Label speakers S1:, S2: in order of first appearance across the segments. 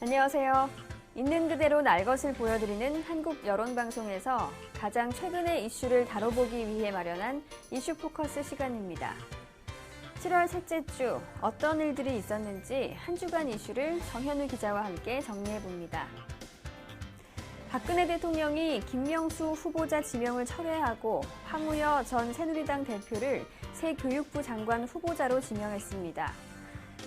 S1: 안녕하세요. 있는 그대로 날 것을 보여드리는 한국 여론방송에서 가장 최근의 이슈를 다뤄보기 위해 마련한 이슈 포커스 시간입니다. 7월 셋째 주 어떤 일들이 있었는지 한 주간 이슈를 정현우 기자와 함께 정리해봅니다. 박근혜 대통령이 김명수 후보자 지명을 철회하고 황우여 전 새누리당 대표를 새 교육부 장관 후보자로 지명했습니다.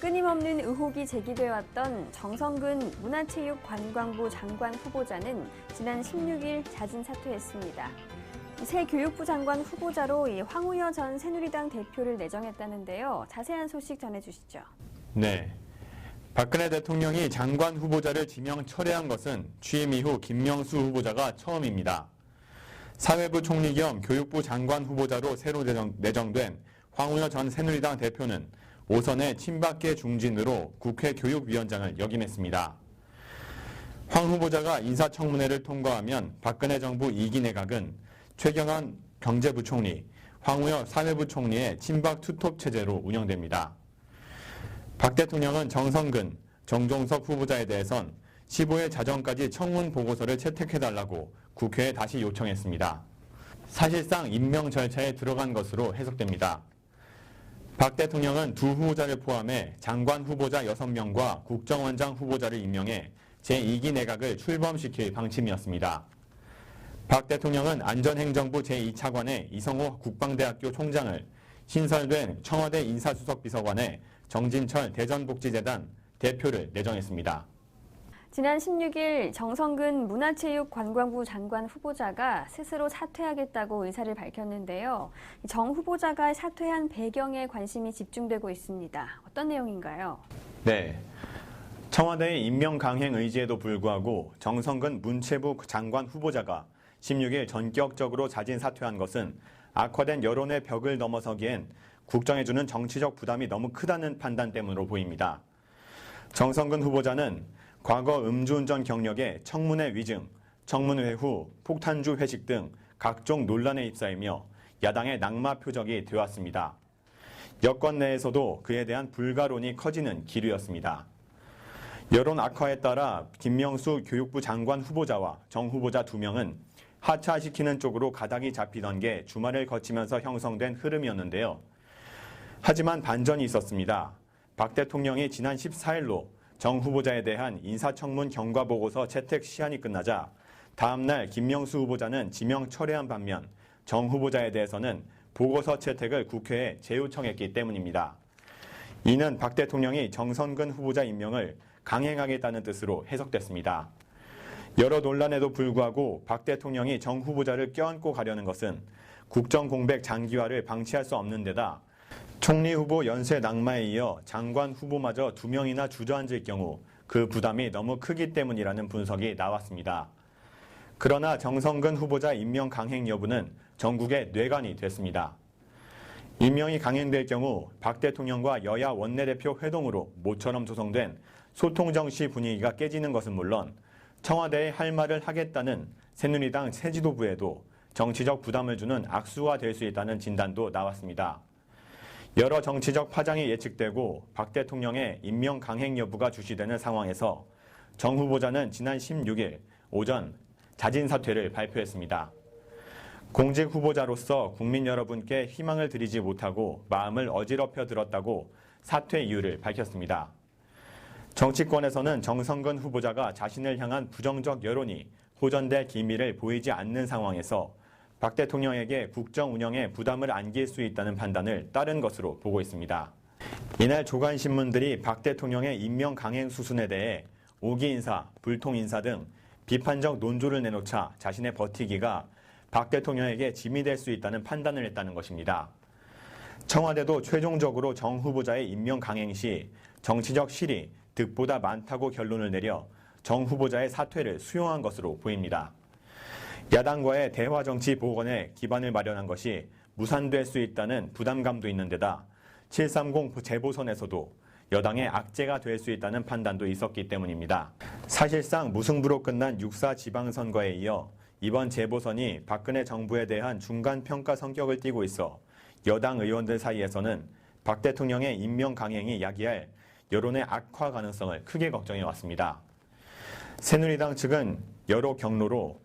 S1: 끊임없는 의혹이 제기돼왔던 정성근 문화체육관광부 장관 후보자는 지난 16일 자진 사퇴했습니다. 새 교육부 장관 후보자로 황우여 전 새누리당 대표를 내정했다는데요. 자세한 소식 전해주시죠.
S2: 네. 박근혜 대통령이 장관 후보자를 지명 철회한 것은 취임 이후 김명수 후보자가 처음입니다. 사회부 총리 겸 교육부 장관 후보자로 새로 내정된 황우여 전 새누리당 대표는 오선의 친박계 중진으로 국회 교육위원장을 역임했습니다. 황 후보자가 인사청문회를 통과하면 박근혜 정부 2기 내각은 최경환 경제부총리, 황우여 사회부 총리의 친박 투톱 체제로 운영됩니다. 박 대통령은 정성근, 정종석 후보자에 대해선 15일 자정까지 청문 보고서를 채택해달라고 국회에 다시 요청했습니다. 사실상 임명 절차에 들어간 것으로 해석됩니다. 박 대통령은 두 후보자를 포함해 장관 후보자 6명과 국정원장 후보자를 임명해 제2기 내각을 출범시킬 방침이었습니다. 박 대통령은 안전행정부 제2차관에 이성호 국방대학교 총장을, 신설된 청와대 인사수석 비서관에 정진철 대전복지재단 대표를 내정했습니다.
S1: 지난 16일 정성근 문화체육관광부 장관 후보자가 스스로 사퇴하겠다고 의사를 밝혔는데요. 정 후보자가 사퇴한 배경에 관심이 집중되고 있습니다. 어떤 내용인가요?
S2: 네. 청와대의 임명 강행 의지에도 불구하고 정성근 문체부 장관 후보자가 16일 전격적으로 자진 사퇴한 것은 악화된 여론의 벽을 넘어서기엔 국정해주는 정치적 부담이 너무 크다는 판단 때문으로 보입니다. 정성근 후보자는 과거 음주운전 경력에 청문회 위증, 청문회 후 폭탄주 회식 등 각종 논란에 휩싸이며 야당의 낙마 표적이 되었습니다. 여권 내에서도 그에 대한 불가론이 커지는 기류였습니다. 여론 악화에 따라 김명수 교육부 장관 후보자와 정 후보자 2명은 하차시키는 쪽으로 가닥이 잡히던 게 주말을 거치면서 형성된 흐름이었는데요. 하지만 반전이 있었습니다. 박 대통령이 지난 14일로 정 후보자에 대한 인사청문 경과보고서 채택 시한이 끝나자 다음날 김명수 후보자는 지명 철회한 반면 정 후보자에 대해서는 보고서 채택을 국회에 재요청했기 때문입니다. 이는 박 대통령이 정성근 후보자 임명을 강행하겠다는 뜻으로 해석됐습니다. 여러 논란에도 불구하고 박 대통령이 정 후보자를 껴안고 가려는 것은 국정 공백 장기화를 방치할 수 없는 데다 총리 후보 연쇄 낙마에 이어 장관 후보마저 2명이나 주저앉을 경우 그 부담이 너무 크기 때문이라는 분석이 나왔습니다. 그러나 정성근 후보자 임명 강행 여부는 전국의 뇌관이 됐습니다. 임명이 강행될 경우 박 대통령과 여야 원내대표 회동으로 모처럼 조성된 소통정시 분위기가 깨지는 것은 물론 청와대에 할 말을 하겠다는 새누리당 새 지도부에도 정치적 부담을 주는 악수가 될 수 있다는 진단도 나왔습니다. 여러 정치적 파장이 예측되고 박 대통령의 임명 강행 여부가 주시되는 상황에서 정 후보자는 지난 16일 오전 자진 사퇴를 발표했습니다. 공직 후보자로서 국민 여러분께 희망을 드리지 못하고 마음을 어지럽혀 들었다고 사퇴 이유를 밝혔습니다. 정치권에서는 정성근 후보자가 자신을 향한 부정적 여론이 호전될 기미를 보이지 않는 상황에서 박 대통령에게 국정 운영에 부담을 안길 수 있다는 판단을 따른 것으로 보고 있습니다. 이날 조간신문들이 박 대통령의 임명 강행 수순에 대해 오기 인사, 불통 인사 등 비판적 논조를 내놓자 자신의 버티기가 박 대통령에게 짐이 될 수 있다는 판단을 했다는 것입니다. 청와대도 최종적으로 정 후보자의 임명 강행 시 정치적 실이 득보다 많다고 결론을 내려 정 후보자의 사퇴를 수용한 것으로 보입니다. 야당과의 대화정치 복원에 기반을 마련한 것이 무산될 수 있다는 부담감도 있는 데다 730 재보선에서도 여당의 악재가 될 수 있다는 판단도 있었기 때문입니다. 사실상 무승부로 끝난 6.4 지방선거에 이어 이번 재보선이 박근혜 정부에 대한 중간평가 성격을 띠고 있어 여당 의원들 사이에서는 박 대통령의 임명 강행이 야기할 여론의 악화 가능성을 크게 걱정해 왔습니다. 새누리당 측은 여러 경로로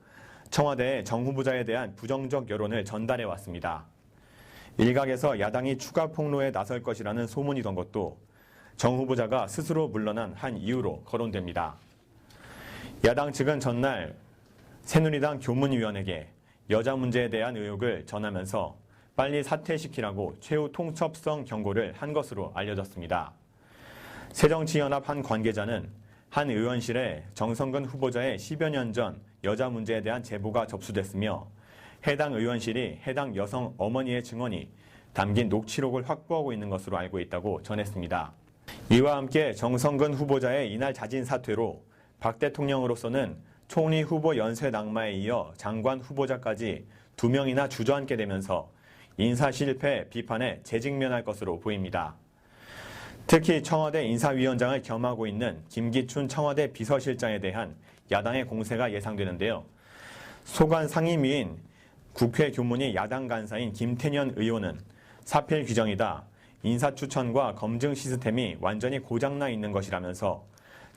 S2: 청와대에 정 후보자에 대한 부정적 여론을 전달해 왔습니다. 일각에서 야당이 추가 폭로에 나설 것이라는 소문이 던 것도 정 후보자가 스스로 물러난 한 이유로 거론됩니다. 야당 측은 전날 새누리당 교문위원에게 여자 문제에 대한 의혹을 전하면서 빨리 사퇴시키라고 최후 통첩성 경고를 한 것으로 알려졌습니다. 새정치연합 한 관계자는 한 의원실에 정성근 후보자의 10여 년 전 여자 문제에 대한 제보가 접수됐으며 해당 의원실이 해당 여성 어머니의 증언이 담긴 녹취록을 확보하고 있는 것으로 알고 있다고 전했습니다. 이와 함께 정성근 후보자의 이날 자진 사퇴로 박 대통령으로서는 총리 후보 연쇄 낙마에 이어 장관 후보자까지 2명이나 주저앉게 되면서 인사 실패 비판에 재직면할 것으로 보입니다. 특히 청와대 인사위원장을 겸하고 있는 김기춘 청와대 비서실장에 대한 야당의 공세가 예상되는데요. 소관 상임위인 국회 교문위 야당 간사인 김태년 의원은 사필 규정이다. 인사 추천과 검증 시스템이 완전히 고장나 있는 것이라면서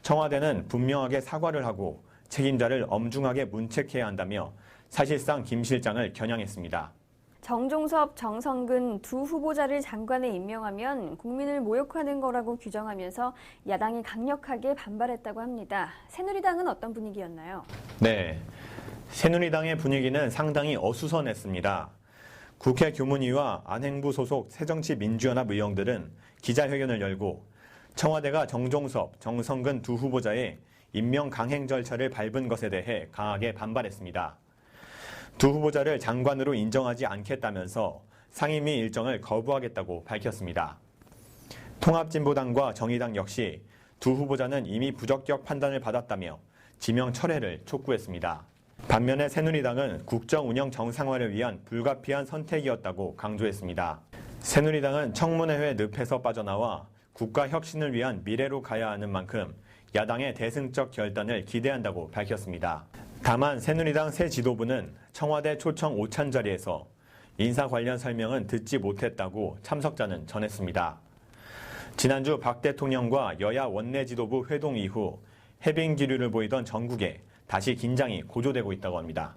S2: 청와대는 분명하게 사과를 하고 책임자를 엄중하게 문책해야 한다며 사실상 김 실장을 겨냥했습니다.
S1: 정종섭, 정성근 두 후보자를 장관에 임명하면 국민을 모욕하는 거라고 규정하면서 야당이 강력하게 반발했다고 합니다. 새누리당은 어떤 분위기였나요?
S2: 네, 새누리당의 분위기는 상당히 어수선했습니다. 국회 교문위와 안행부 소속 새정치민주연합 의원들은 기자회견을 열고 청와대가 정종섭, 정성근 두 후보자의 임명 강행 절차를 밟은 것에 대해 강하게 반발했습니다. 두 후보자를 장관으로 인정하지 않겠다면서 상임위 일정을 거부하겠다고 밝혔습니다. 통합진보당과 정의당 역시 두 후보자는 이미 부적격 판단을 받았다며 지명 철회를 촉구했습니다. 반면에 새누리당은 국정 운영 정상화를 위한 불가피한 선택이었다고 강조했습니다. 새누리당은 청문회회 늪에서 빠져나와 국가 혁신을 위한 미래로 가야 하는 만큼 야당의 대승적 결단을 기대한다고 밝혔습니다. 다만 새누리당 새 지도부는 청와대 초청 오찬 자리에서 인사 관련 설명은 듣지 못했다고 참석자는 전했습니다. 지난주 박 대통령과 여야 원내 지도부 회동 이후 해빙 기류를 보이던 전국에 다시 긴장이 고조되고 있다고 합니다.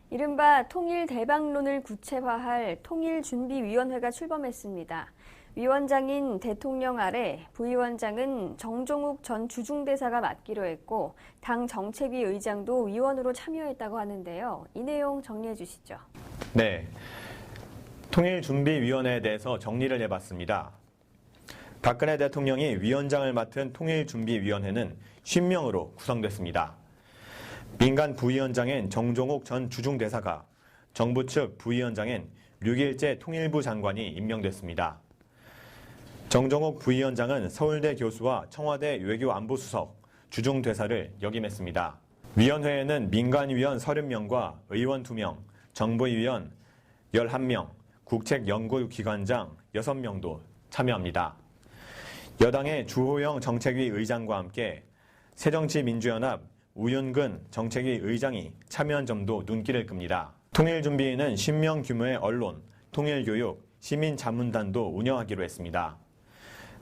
S1: 이른바 통일 대박론을 구체화할 통일준비위원회가 출범했습니다. 위원장인 대통령 아래 부위원장은 정종욱 전 주중대사가 맡기로 했고 당 정책위 의장도 위원으로 참여했다고 하는데요. 이 내용 정리해 주시죠.
S2: 네, 통일준비위원회에 대해서 정리를 해봤습니다. 박근혜 대통령이 위원장을 맡은 통일준비위원회는 50명으로 구성됐습니다. 민간 부위원장인 정종욱 전 주중대사가 정부 측 부위원장인 류길재 통일부 장관이 임명됐습니다. 정종욱 부위원장은 서울대 교수와 청와대 외교안보수석, 주중대사를 역임했습니다. 위원회에는 민간위원 30명과 의원 2명, 정보위원 11명, 국책연구기관장 6명도 참여합니다. 여당의 주호영 정책위 의장과 함께 새정치민주연합 우윤근 정책위 의장이 참여한 점도 눈길을 끕니다. 통일준비위는 10명 규모의 언론, 통일교육, 시민자문단도 운영하기로 했습니다.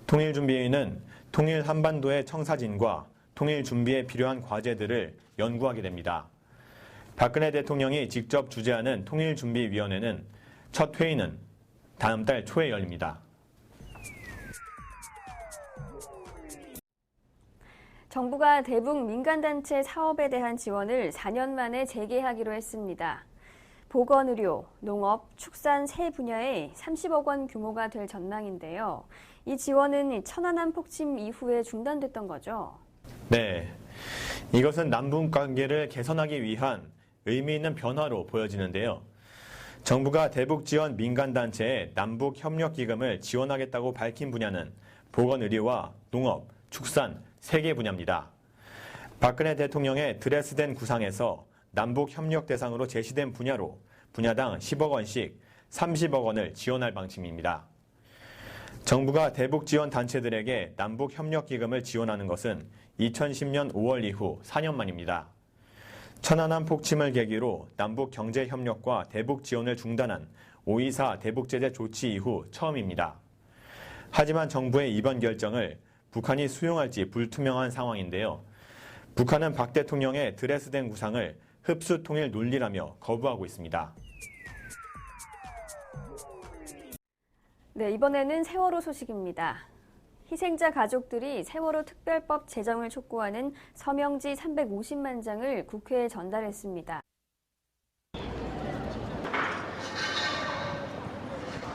S2: 통일준비위는 통일 한반도의 청사진과 통일 준비에 필요한 과제들을 연구하게 됩니다. 박근혜 대통령이 직접 주재하는 통일준비위원회는 첫 회의는 다음 달 초에 열립니다.
S1: 정부가 대북 민간단체 사업에 대한 지원을 4년 만에 재개하기로 했습니다. 보건의료, 농업, 축산 세 분야에 30억 원 규모가 될 전망인데요. 이 지원은 천안함 폭침 이후에 중단됐던 거죠?
S2: 네, 이것은 남북 관계를 개선하기 위한 의미 있는 변화로 보여지는데요. 정부가 대북 지원 민간단체에 남북협력기금을 지원하겠다고 밝힌 분야는 보건의료와 농업, 축산, 3개 분야입니다. 박근혜 대통령의 드레스덴 구상에서 남북협력 대상으로 제시된 분야로 분야당 10억 원씩 30억 원을 지원할 방침입니다. 정부가 대북 지원 단체들에게 남북협력기금을 지원하는 것은 2010년 5월 이후 4년 만입니다. 천안함 폭침을 계기로 남북경제협력과 대북 지원을 중단한 5.24 대북제재 조치 이후 처음입니다. 하지만 정부의 이번 결정을 북한이 수용할지 불투명한 상황인데요. 북한은 박 대통령의 드레스덴 구상을 흡수 통일 논리라며 거부하고 있습니다.
S1: 네, 이번에는 세월호 소식입니다. 희생자 가족들이 세월호 특별법 제정을 촉구하는 서명지 350만 장을 국회에 전달했습니다.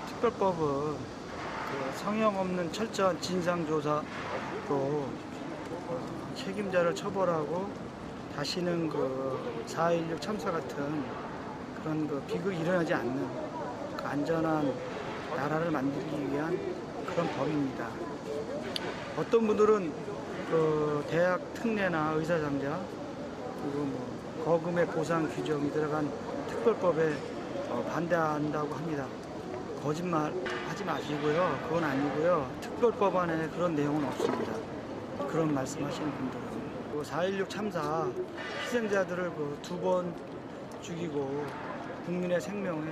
S3: 특별법은 성형 없는 철저한 진상조사로 책임자를 처벌하고 다시는 4.16 참사 같은 그런 비극이 일어나지 않는 안전한 나라를 만들기 위한 그런 법입니다. 어떤 분들은 대학 특례나 의사상자 그리고 거금의 보상 규정이 들어간 특별법에 반대한다고 합니다. 거짓말 하지 마시고요. 그건 아니고요. 특별법안에 그런 내용은 없습니다. 그런 말씀하시는 분들은 4.16 참사 희생자들을 2번 죽이고 국민의 생명에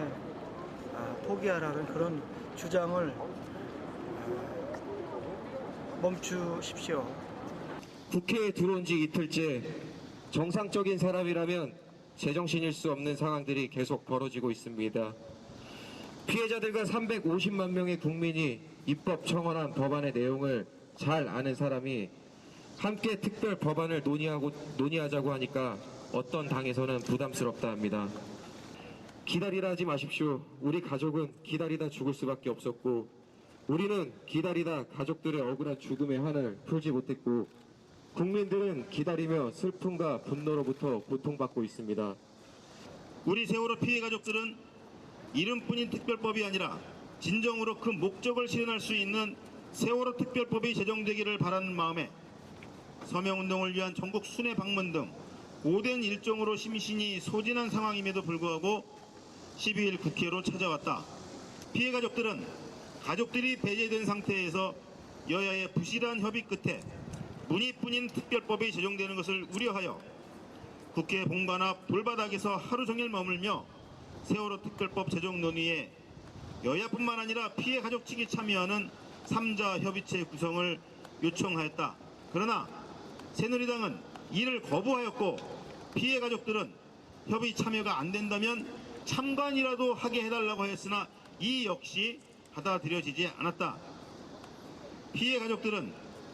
S3: 포기하라는 그런 주장을 멈추십시오.
S4: 국회에 들어온 지 이틀째 정상적인 사람이라면 제정신일 수 없는 상황들이 계속 벌어지고 있습니다. 피해자들과 350만 명의 국민이 입법 청원한 법안의 내용을 잘 아는 사람이 함께 특별 법안을 논의하자고 하니까 어떤 당에서는 부담스럽다 합니다. 기다리라 하지 마십시오. 우리 가족은 기다리다 죽을 수밖에 없었고 우리는 기다리다 가족들의 억울한 죽음의 한을 풀지 못했고 국민들은 기다리며 슬픔과 분노로부터 고통받고 있습니다.
S5: 우리 세월호 피해 가족들은 이름뿐인 특별법이 아니라 진정으로 그 목적을 실현할 수 있는 세월호 특별법이 제정되기를 바라는 마음에 서명운동을 위한 전국 순회 방문 등 고된 일정으로 심신이 소진한 상황임에도 불구하고 12일 국회로 찾아왔다. 피해 가족들은 가족들이 배제된 상태에서 여야의 부실한 협의 끝에 문의뿐인 특별법이 제정되는 것을 우려하여 국회 본관 앞 돌바닥에서 하루 종일 머물며 세월호 특별법 제정 논의에 여야뿐만 아니라 피해 가족 측이 참여하는 3자 협의체 구성을 요청하였다. 그러나 새누리당은 이를 거부하였고 피해 가족들은 협의 참여가 안 된다면 참관이라도 하게 해달라고 했으나 이 역시 받아들여지지 않았다. 피해 가족들은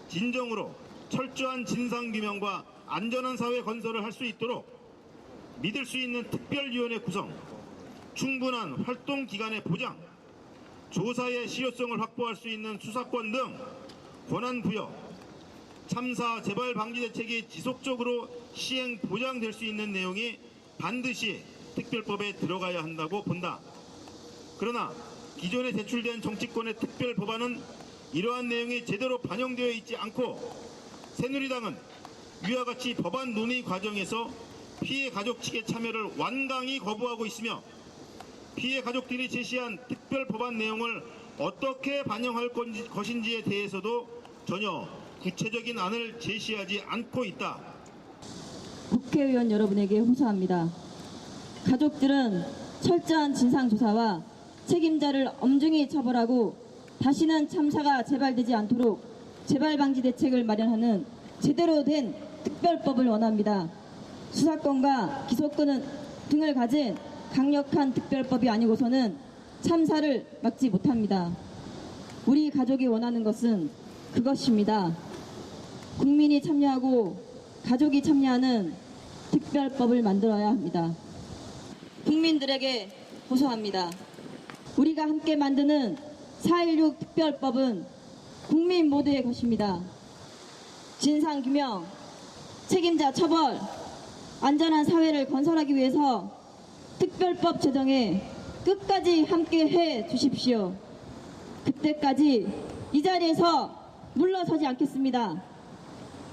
S5: 진정으로 철저한 진상규명과 안전한 사회 건설을 할 수 있도록 믿을 수 있는 특별위원회 구성, 충분한 활동 기간의 보장, 조사의 실효성을 확보할 수 있는 수사권 등 권한 부여, 참사 재발 방지 대책이 지속적으로 시행 보장될 수 있는 내용이 반드시 특별법에 들어가야 한다고 본다. 그러나 기존에 제출된 정치권의 특별 법안은 이러한 내용이 제대로 반영되어 있지 않고 새누리당은 위와 같이 법안 논의 과정에서 피해 가족 측의 참여를 완강히 거부하고 있으며 피해 가족들이 제시한 특별 법안 내용을 어떻게 반영할 것인지에 대해서도 전혀 구체적인 안을 제시하지 않고 있다.
S6: 국회의원 여러분에게 호소합니다. 가족들은 철저한 진상조사와 책임자를 엄중히 처벌하고 다시는 참사가 재발되지 않도록 재발방지 대책을 마련하는 제대로 된 특별법을 원합니다. 수사권과 기소권 등을 가진 강력한 특별법이 아니고서는 참사를 막지 못합니다. 우리 가족이 원하는 것은 그것입니다. 국민이 참여하고 가족이 참여하는 특별법을 만들어야 합니다. 국민들에게 호소합니다. 우리가 함께 만드는 4.16 특별법은 국민 모두의 것입니다. 진상규명, 책임자 처벌, 안전한 사회를 건설하기 위해서 특별법 제정에 끝까지 함께 해 주십시오. 그때까지 이 자리에서 물러서지 않겠습니다.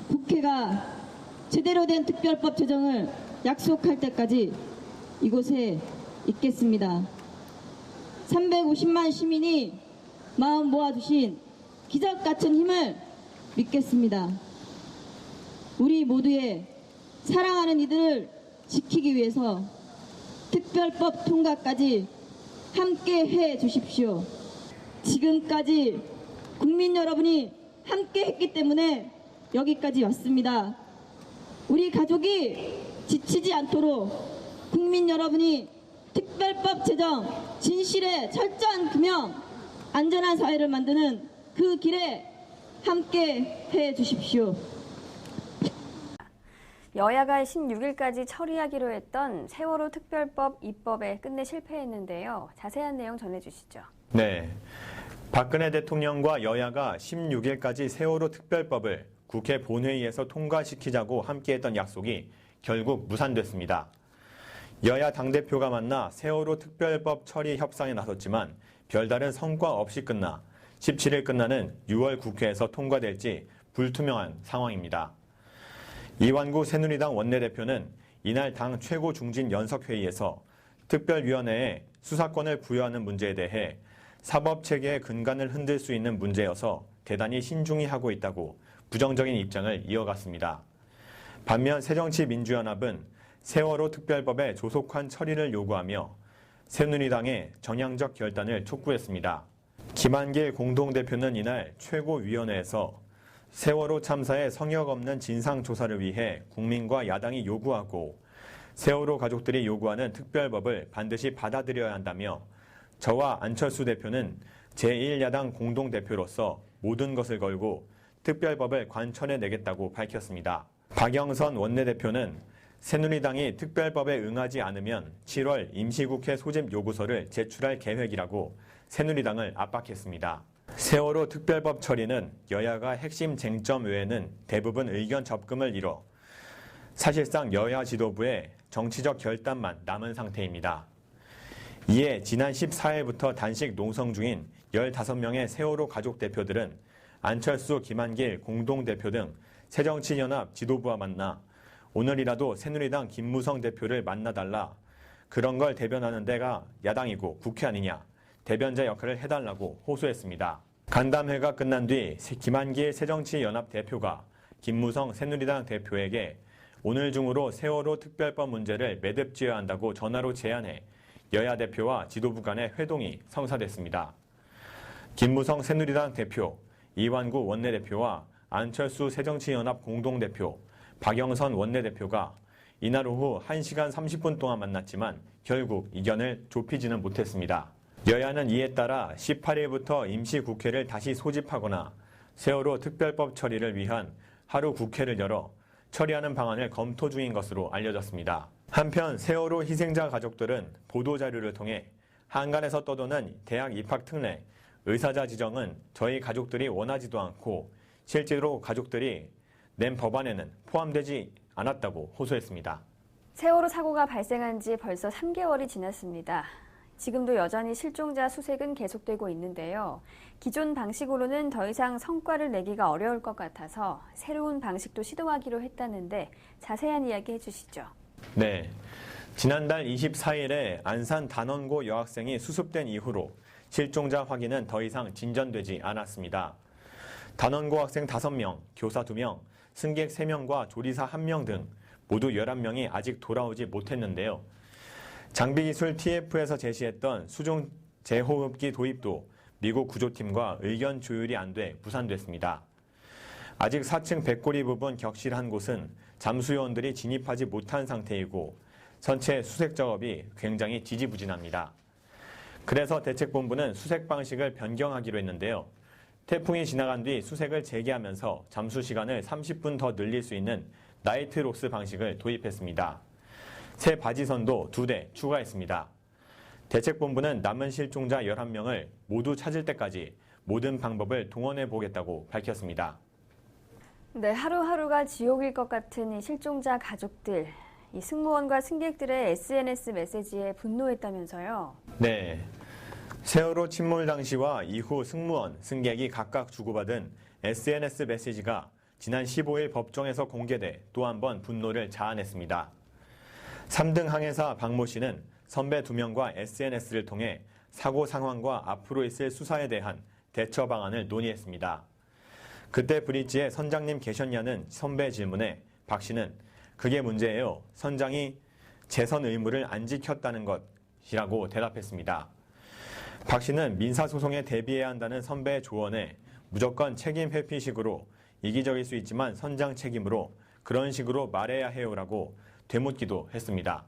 S6: 국회가 제대로 된 특별법 제정을 약속할 때까지 이곳에 있겠습니다. 350만 시민이 마음 모아주신 기적 같은 힘을 믿겠습니다. 우리 모두의 사랑하는 이들을 지키기 위해서 특별법 통과까지 함께 해 주십시오. 지금까지 국민 여러분이 함께 했기 때문에 여기까지 왔습니다. 우리 가족이 지치지 않도록 국민 여러분이 특별법 제정, 진실의 철저한 규명, 안전한 사회를 만드는 그 길에 함께 해 주십시오.
S1: 여야가 16일까지 처리하기로 했던 세월호 특별법 입법에 끝내 실패했는데요. 자세한 내용 전해주시죠.
S2: 네. 박근혜 대통령과 여야가 16일까지 세월호 특별법을 국회 본회의에서 통과시키자고 함께했던 약속이 결국 무산됐습니다. 여야 당대표가 만나 세월호 특별법 처리 협상에 나섰지만 별다른 성과 없이 끝나 17일 끝나는 6월 국회에서 통과될지 불투명한 상황입니다. 이완구 새누리당 원내대표는 이날 당 최고 중진 연석회의에서 특별위원회에 수사권을 부여하는 문제에 대해 사법체계의 근간을 흔들 수 있는 문제여서 대단히 신중히 하고 있다고 부정적인 입장을 이어갔습니다. 반면 새정치민주연합은 세월호 특별법의 조속한 처리를 요구하며 새누리당의 정량적 결단을 촉구했습니다. 김한길 공동대표는 이날 최고위원회에서 세월호 참사의 성역 없는 진상조사를 위해 국민과 야당이 요구하고 세월호 가족들이 요구하는 특별법을 반드시 받아들여야 한다며 저와 안철수 대표는 제1야당 공동대표로서 모든 것을 걸고 특별법을 관철해내겠다고 밝혔습니다. 박영선 원내대표는 새누리당이 특별법에 응하지 않으면 7월 임시국회 소집 요구서를 제출할 계획이라고 새누리당을 압박했습니다. 세월호 특별법 처리는 여야가 핵심 쟁점 외에는 대부분 의견 접근을 이뤄 사실상 여야 지도부의 정치적 결단만 남은 상태입니다. 이에 지난 14일부터 단식 농성 중인 15명의 세월호 가족 대표들은 안철수, 김한길 공동대표 등 새정치연합 지도부와 만나 오늘이라도 새누리당 김무성 대표를 만나달라, 그런 걸 대변하는 데가 야당이고 국회 아니냐, 대변자 역할을 해달라고 호소했습니다. 간담회가 끝난 뒤 김한길 새정치연합 대표가 김무성 새누리당 대표에게 오늘 중으로 세월호 특별법 문제를 매듭지어야 한다고 전화로 제안해 여야 대표와 지도부 간의 회동이 성사됐습니다. 김무성 새누리당 대표, 이완구 원내대표와 안철수 새정치연합 공동대표, 박영선 원내대표가 이날 오후 1시간 30분 동안 만났지만 결국 이견을 좁히지는 못했습니다. 여야는 이에 따라 18일부터 임시국회를 다시 소집하거나 세월호 특별법 처리를 위한 하루 국회를 열어 처리하는 방안을 검토 중인 것으로 알려졌습니다. 한편 세월호 희생자 가족들은 보도자료를 통해 한간에서 떠도는 대학 입학 특례, 의사자 지정은 저희 가족들이 원하지도 않고 실제로 가족들이 낸 법안에는 포함되지 않았다고 호소했습니다.
S1: 세월호 사고가 발생한 지 벌써 3개월이 지났습니다. 지금도 여전히 실종자 수색은 계속되고 있는데요. 기존 방식으로는 더 이상 성과를 내기가 어려울 것 같아서 새로운 방식도 시도하기로 했다는데 자세한 이야기 해주시죠.
S2: 네, 지난달 24일에 안산 단원고 여학생이 수습된 이후로 실종자 확인은 더 이상 진전되지 않았습니다. 단원고 학생 5명, 교사 2명, 승객 3명과 조리사 1명 등 모두 11명이 아직 돌아오지 못했는데요. 장비기술 TF에서 제시했던 수중 제호흡기 도입도 미국 구조팀과 의견 조율이 안 돼 무산됐습니다. 아직 4층 백고리 부분 격실한 곳은 잠수요원들이 진입하지 못한 상태이고 선체 수색 작업이 굉장히 지지부진합니다. 그래서 대책본부는 수색 방식을 변경하기로 했는데요. 태풍이 지나간 뒤 수색을 재개하면서 잠수 시간을 30분 더 늘릴 수 있는 나이트 록스 방식을 도입했습니다. 새 바지선도 2대 추가했습니다. 대책본부는 남은 실종자 11명을 모두 찾을 때까지 모든 방법을 동원해 보겠다고 밝혔습니다.
S1: 네, 하루하루가 지옥일 것 같은 이 실종자 가족들. 이 승무원과 승객들의 SNS 메시지에 분노했다면서요?
S2: 네. 세월호 침몰 당시와 이후 승무원, 승객이 각각 주고받은 SNS 메시지가 지난 15일 법정에서 공개돼 또 한 번 분노를 자아냈습니다. 3등 항해사 박모 씨는 선배 2명과 SNS를 통해 사고 상황과 앞으로 있을 수사에 대한 대처 방안을 논의했습니다. 그때 브릿지에 선장님 계셨냐는 선배 질문에 박 씨는 그게 문제예요. 선장이 재선 의무를 안 지켰다는 것이라고 대답했습니다. 박 씨는 민사소송에 대비해야 한다는 선배의 조언에 무조건 책임 회피식으로 이기적일 수 있지만 선장 책임으로 그런 식으로 말해야 해요라고 되묻기도 했습니다.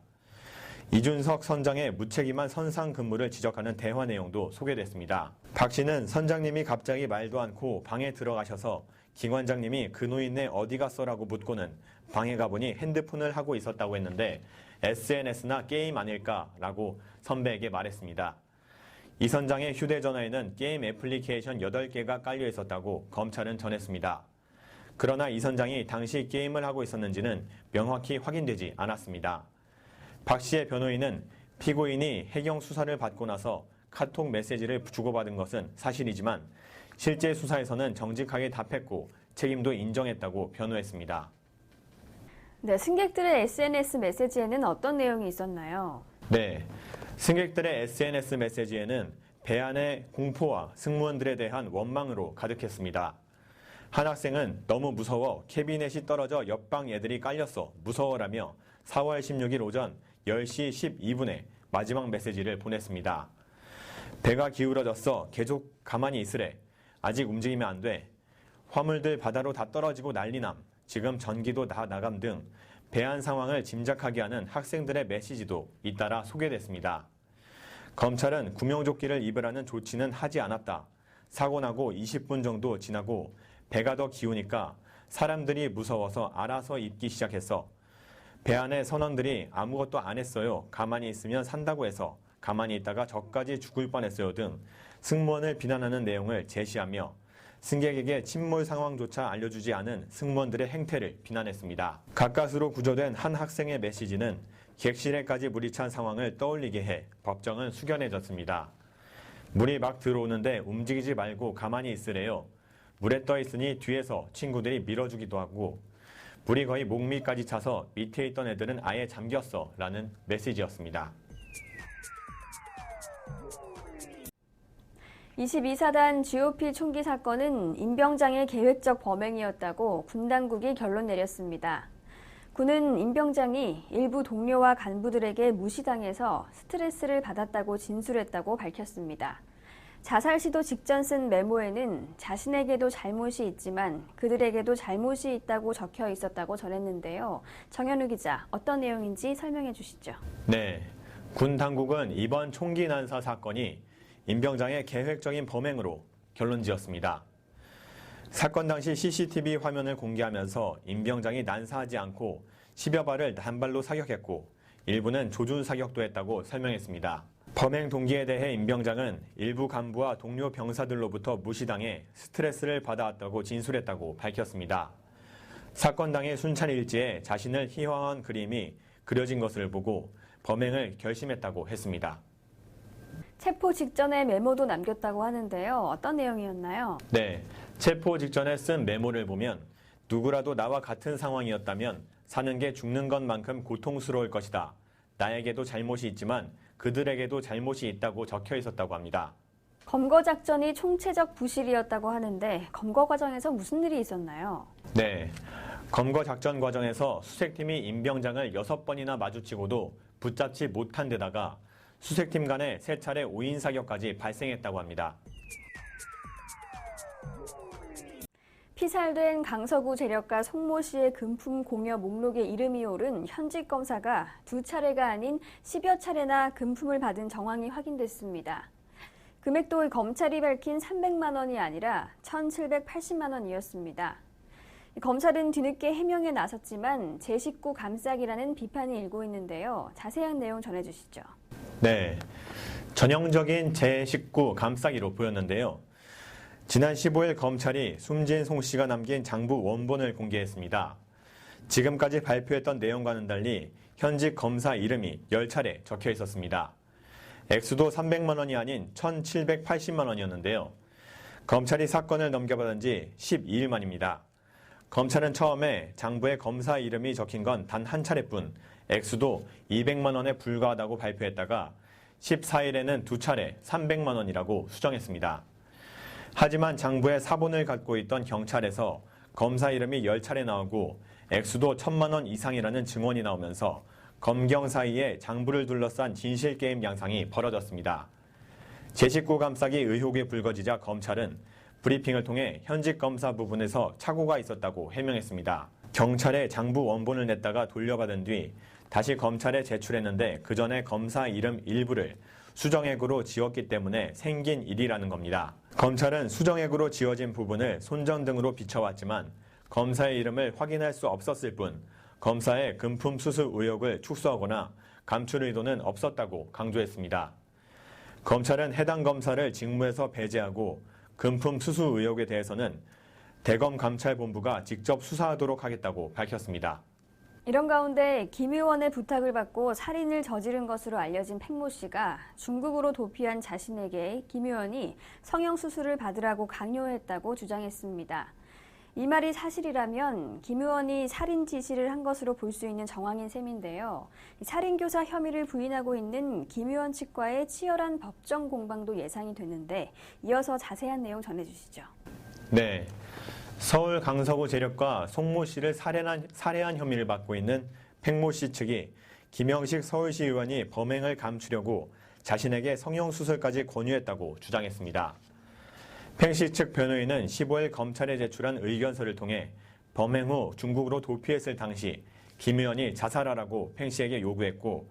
S2: 이준석 선장의 무책임한 선상 근무를 지적하는 대화 내용도 소개됐습니다. 박 씨는 선장님이 갑자기 말도 않고 방에 들어가셔서 기관장님이 그 노인네 어디 갔어라고 묻고는 방에 가보니 핸드폰을 하고 있었다고 했는데 SNS나 게임 아닐까라고 선배에게 말했습니다. 이 선장의 휴대전화에는 게임 애플리케이션 8개가 깔려 있었다고 검찰은 전했습니다. 그러나 이 선장이 당시 게임을 하고 있었는지는 명확히 확인되지 않았습니다. 박 씨의 변호인은 피고인이 해경 수사를 받고 나서 카톡 메시지를 주고받은 것은 사실이지만 실제 수사에서는 정직하게 답했고 책임도 인정했다고 변호했습니다.
S1: 네, 승객들의 SNS 메시지에는 어떤 내용이 있었나요?
S2: 네, 승객들의 SNS 메시지에는 배 안의 공포와 승무원들에 대한 원망으로 가득했습니다. 한 학생은 너무 무서워 캐비넷이 떨어져 옆방 애들이 깔렸어 무서워라며 4월 16일 오전 10시 12분에 마지막 메시지를 보냈습니다. 배가 기울어졌어 계속 가만히 있으래 아직 움직이면 안 돼 화물들 바다로 다 떨어지고 난리남 지금 전기도 다 나감 등 배안 상황을 짐작하게 하는 학생들의 메시지도 잇따라 소개됐습니다. 검찰은 구명조끼를 입으라는 조치는 하지 않았다. 사고 나고 20분 정도 지나고 배가 더 기우니까 사람들이 무서워서 알아서 입기 시작했어. 배 안에 선원들이 아무것도 안 했어요. 가만히 있으면 산다고 해서 가만히 있다가 저까지 죽을 뻔했어요 등 승무원을 비난하는 내용을 제시하며 승객에게 침몰 상황조차 알려주지 않은 승무원들의 행태를 비난했습니다. 가까스로 구조된 한 학생의 메시지는 객실에까지 물이 찬 상황을 떠올리게 해 법정은 숙연해졌습니다. 물이 막 들어오는데 움직이지 말고 가만히 있으래요. 물에 떠 있으니 뒤에서 친구들이 밀어주기도 하고 물이 거의 목 밑까지 차서 밑에 있던 애들은 아예 잠겼어 라는 메시지였습니다.
S1: 22사단 GOP 총기 사건은 임병장의 계획적 범행이었다고 군 당국이 결론 내렸습니다. 군은 임병장이 일부 동료와 간부들에게 무시당해서 스트레스를 받았다고 진술했다고 밝혔습니다. 자살 시도 직전 쓴 메모에는 자신에게도 잘못이 있지만 그들에게도 잘못이 있다고 적혀 있었다고 전했는데요. 정현우 기자, 어떤 내용인지 설명해 주시죠.
S2: 네, 군 당국은 이번 총기 난사 사건이 임병장의 계획적인 범행으로 결론지었습니다. 사건 당시 CCTV 화면을 공개하면서 임병장이 난사하지 않고 10여 발을 단발로 사격했고 일부는 조준 사격도 했다고 설명했습니다. 범행 동기에 대해 임병장은 일부 간부와 동료 병사들로부터 무시당해 스트레스를 받아왔다고 진술했다고 밝혔습니다. 사건 당일 순찰 일지에 자신을 희화화한 그림이 그려진 것을 보고 범행을 결심했다고 했습니다.
S1: 체포 직전에 메모도 남겼다고 하는데요. 어떤 내용이었나요?
S2: 네, 체포 직전에 쓴 메모를 보면 누구라도 나와 같은 상황이었다면 사는 게 죽는 것만큼 고통스러울 것이다. 나에게도 잘못이 있지만 그들에게도 잘못이 있다고 적혀 있었다고 합니다.
S1: 검거 작전이 총체적 부실이었다고 하는데 검거 과정에서 무슨 일이 있었나요?
S2: 네, 검거 작전 과정에서 수색팀이 임병장을 6번이나 마주치고도 붙잡지 못한 데다가 수색팀 간에 3차례 오인 사격까지 발생했다고 합니다.
S1: 피살된 강서구 재력가 송모 씨의 금품 공여 목록에 이름이 오른 현직 검사가 2차례가 아닌 10여 차례나 금품을 받은 정황이 확인됐습니다. 금액도 검찰이 밝힌 300만 원이 아니라 1,780만 원이었습니다. 검찰은 뒤늦게 해명에 나섰지만 제 식구 감싸기라는 비판이 일고 있는데요. 자세한 내용 전해주시죠.
S2: 네, 전형적인 제 식구 감싸기로 보였는데요. 지난 15일 검찰이 숨진 송 씨가 남긴 장부 원본을 공개했습니다. 지금까지 발표했던 내용과는 달리 현직 검사 이름이 10차례 적혀 있었습니다. 액수도 300만 원이 아닌 1,780만 원이었는데요. 검찰이 사건을 넘겨받은 지 12일 만입니다. 검찰은 처음에 장부에 검사 이름이 적힌 건 단 한 차례뿐 액수도 200만 원에 불과하다고 발표했다가 14일에는 2차례 300만 원이라고 수정했습니다. 하지만 장부에 사본을 갖고 있던 경찰에서 검사 이름이 10차례 나오고 액수도 1,000만 원 이상이라는 증언이 나오면서 검경 사이에 장부를 둘러싼 진실게임 양상이 벌어졌습니다. 제 식구 감싸기 의혹이 불거지자 검찰은 브리핑을 통해 현직 검사 부분에서 착오가 있었다고 해명했습니다. 경찰에 장부 원본을 냈다가 돌려받은 뒤 다시 검찰에 제출했는데 그 전에 검사 이름 일부를 수정액으로 지웠기 때문에 생긴 일이라는 겁니다. 검찰은 수정액으로 지워진 부분을 손전등으로 비춰왔지만 검사의 이름을 확인할 수 없었을 뿐 검사의 금품 수수 의혹을 축소하거나 감출 의도는 없었다고 강조했습니다. 검찰은 해당 검사를 직무에서 배제하고 금품 수수 의혹에 대해서는 대검감찰본부가 직접 수사하도록 하겠다고 밝혔습니다.
S1: 이런 가운데 김 의원의 부탁을 받고 살인을 저지른 것으로 알려진 팽모 씨가 중국으로 도피한 자신에게 김 의원이 성형수술을 받으라고 강요했다고 주장했습니다. 이 말이 사실이라면 김 의원이 살인 지시를 한 것으로 볼 수 있는 정황인 셈인데요. 살인교사 혐의를 부인하고 있는 김 의원 측과의 치열한 법정 공방도 예상이 되는데 이어서 자세한 내용 전해주시죠.
S2: 네, 서울 강서구 재력가 송모 씨를 살해한 혐의를 받고 있는 팽모 씨 측이 김영식 서울시 의원이 범행을 감추려고 자신에게 성형수술까지 권유했다고 주장했습니다. 팽 씨 측 변호인은 15일 검찰에 제출한 의견서를 통해 범행 후 중국으로 도피했을 당시 김 의원이 자살하라고 팽 씨에게 요구했고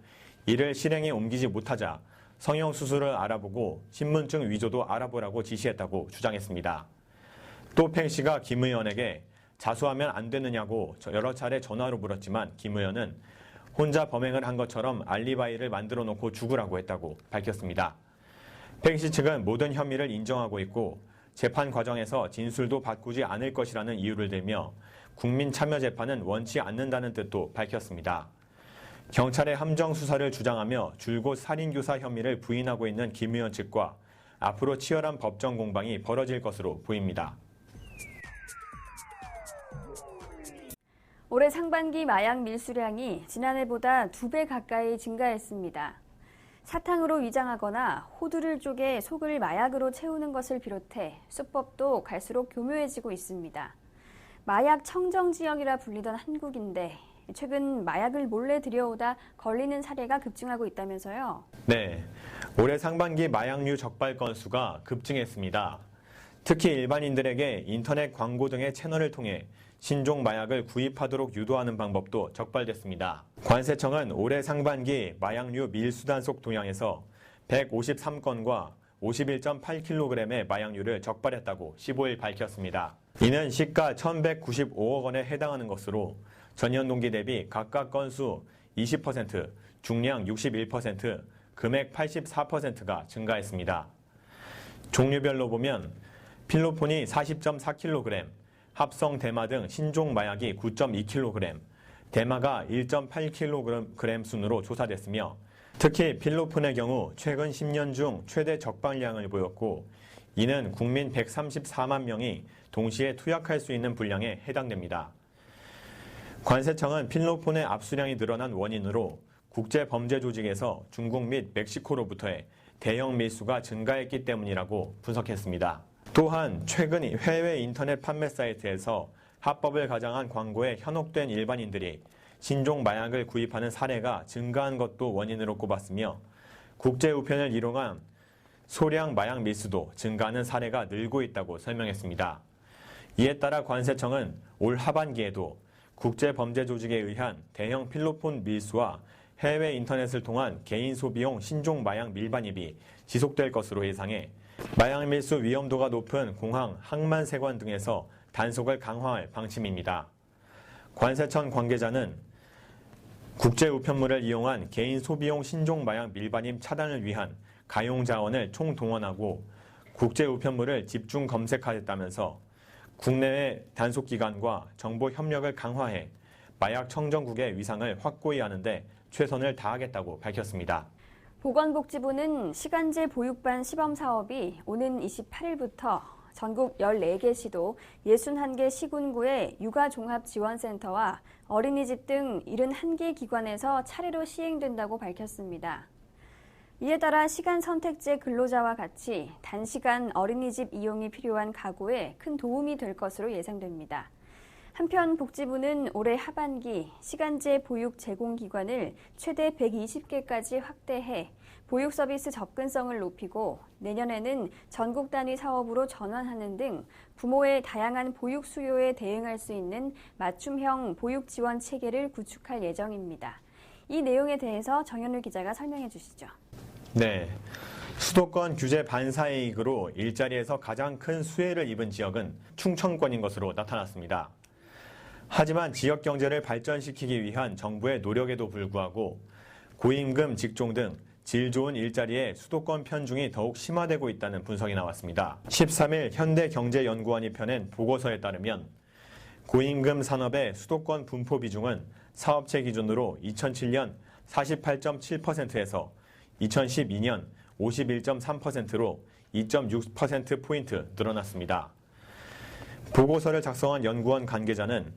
S2: 이를 실행에 옮기지 못하자 성형수술을 알아보고 신분증 위조도 알아보라고 지시했다고 주장했습니다. 또 팽 씨가 김 의원에게 자수하면 안 되느냐고 여러 차례 전화로 물었지만 김 의원은 혼자 범행을 한 것처럼 알리바이를 만들어 놓고 죽으라고 했다고 밝혔습니다. 팽 씨 측은 모든 혐의를 인정하고 있고 재판 과정에서 진술도 바꾸지 않을 것이라는 이유를 들며 국민참여재판은 원치 않는다는 뜻도 밝혔습니다. 경찰의 함정 수사를 주장하며 줄곧 살인교사 혐의를 부인하고 있는 김 의원 측과 앞으로 치열한 법정 공방이 벌어질 것으로 보입니다.
S1: 올해 상반기 마약 밀수량이 지난해보다 2배 가까이 증가했습니다. 사탕으로 위장하거나 호두를 쪼개 속을 마약으로 채우는 것을 비롯해 수법도 갈수록 교묘해지고 있습니다. 마약 청정 지역이라 불리던 한국인데 최근 마약을 몰래 들여오다 걸리는 사례가 급증하고 있다면서요?
S2: 네, 올해 상반기 마약류 적발 건수가 급증했습니다. 특히 일반인들에게 인터넷 광고 등의 채널을 통해 신종 마약을 구입하도록 유도하는 방법도 적발됐습니다. 관세청은 올해 상반기 마약류 밀수단속 동향에서 153건과 51.8kg의 마약류를 적발했다고 15일 밝혔습니다. 이는 시가 1,195억 원에 해당하는 것으로 전년 동기 대비 각각 건수 20%, 중량 61%, 금액 84%가 증가했습니다. 종류별로 보면 필로폰이 40.4kg, 합성 대마 등 신종 마약이 9.2kg, 대마가 1.8kg 순으로 조사됐으며 특히 필로폰의 경우 최근 10년 중 최대 적발량을 보였고 이는 국민 134만 명이 동시에 투약할 수 있는 분량에 해당됩니다. 관세청은 필로폰의 압수량이 늘어난 원인으로 국제범죄조직에서 중국 및 멕시코로부터의 대형 밀수가 증가했기 때문이라고 분석했습니다. 또한 최근 해외 인터넷 판매 사이트에서 합법을 가장한 광고에 현혹된 일반인들이 신종 마약을 구입하는 사례가 증가한 것도 원인으로 꼽았으며 국제 우편을 이용한 소량 마약 밀수도 증가하는 사례가 늘고 있다고 설명했습니다. 이에 따라 관세청은 올 하반기에도 국제범죄조직에 의한 대형 필로폰 밀수와 해외 인터넷을 통한 개인 소비용 신종 마약 밀반입이 지속될 것으로 예상해 마약 밀수 위험도가 높은 공항, 항만세관 등에서 단속을 강화할 방침입니다. 관세청 관계자는 국제 우편물을 이용한 개인 소비용 신종 마약 밀반입 차단을 위한 가용 자원을 총동원하고 국제 우편물을 집중 검색하였다면서 국내외 단속기관과 정보 협력을 강화해 마약 청정국의 위상을 확고히 하는데 최선을 다하겠다고 밝혔습니다.
S1: 보건복지부는 시간제 보육반 시범 사업이 오는 28일부터 전국 14개 시도 61개 시군구의 육아종합지원센터와 어린이집 등 71개 기관에서 차례로 시행된다고 밝혔습니다. 이에 따라 시간 선택제 근로자와 같이 단시간 어린이집 이용이 필요한 가구에 큰 도움이 될 것으로 예상됩니다. 한편 복지부는 올해 하반기 시간제 보육 제공 기관을 최대 120개까지 확대해 보육 서비스 접근성을 높이고 내년에는 전국 단위 사업으로 전환하는 등 부모의 다양한 보육 수요에 대응할 수 있는 맞춤형 보육 지원 체계를 구축할 예정입니다. 이 내용에 대해서 정현우 기자가 설명해 주시죠.
S2: 네. 수도권 규제 반사이익으로 일자리에서 가장 큰 수혜를 입은 지역은 충청권인 것으로 나타났습니다. 하지만 지역 경제를 발전시키기 위한 정부의 노력에도 불구하고 고임금 직종 등 질 좋은 일자리에 수도권 편중이 더욱 심화되고 있다는 분석이 나왔습니다. 13일 현대경제연구원이 펴낸 보고서에 따르면 고임금 산업의 수도권 분포 비중은 사업체 기준으로 2007년 48.7%에서 2012년 51.3%로 2.6%포인트 늘어났습니다. 보고서를 작성한 연구원 관계자는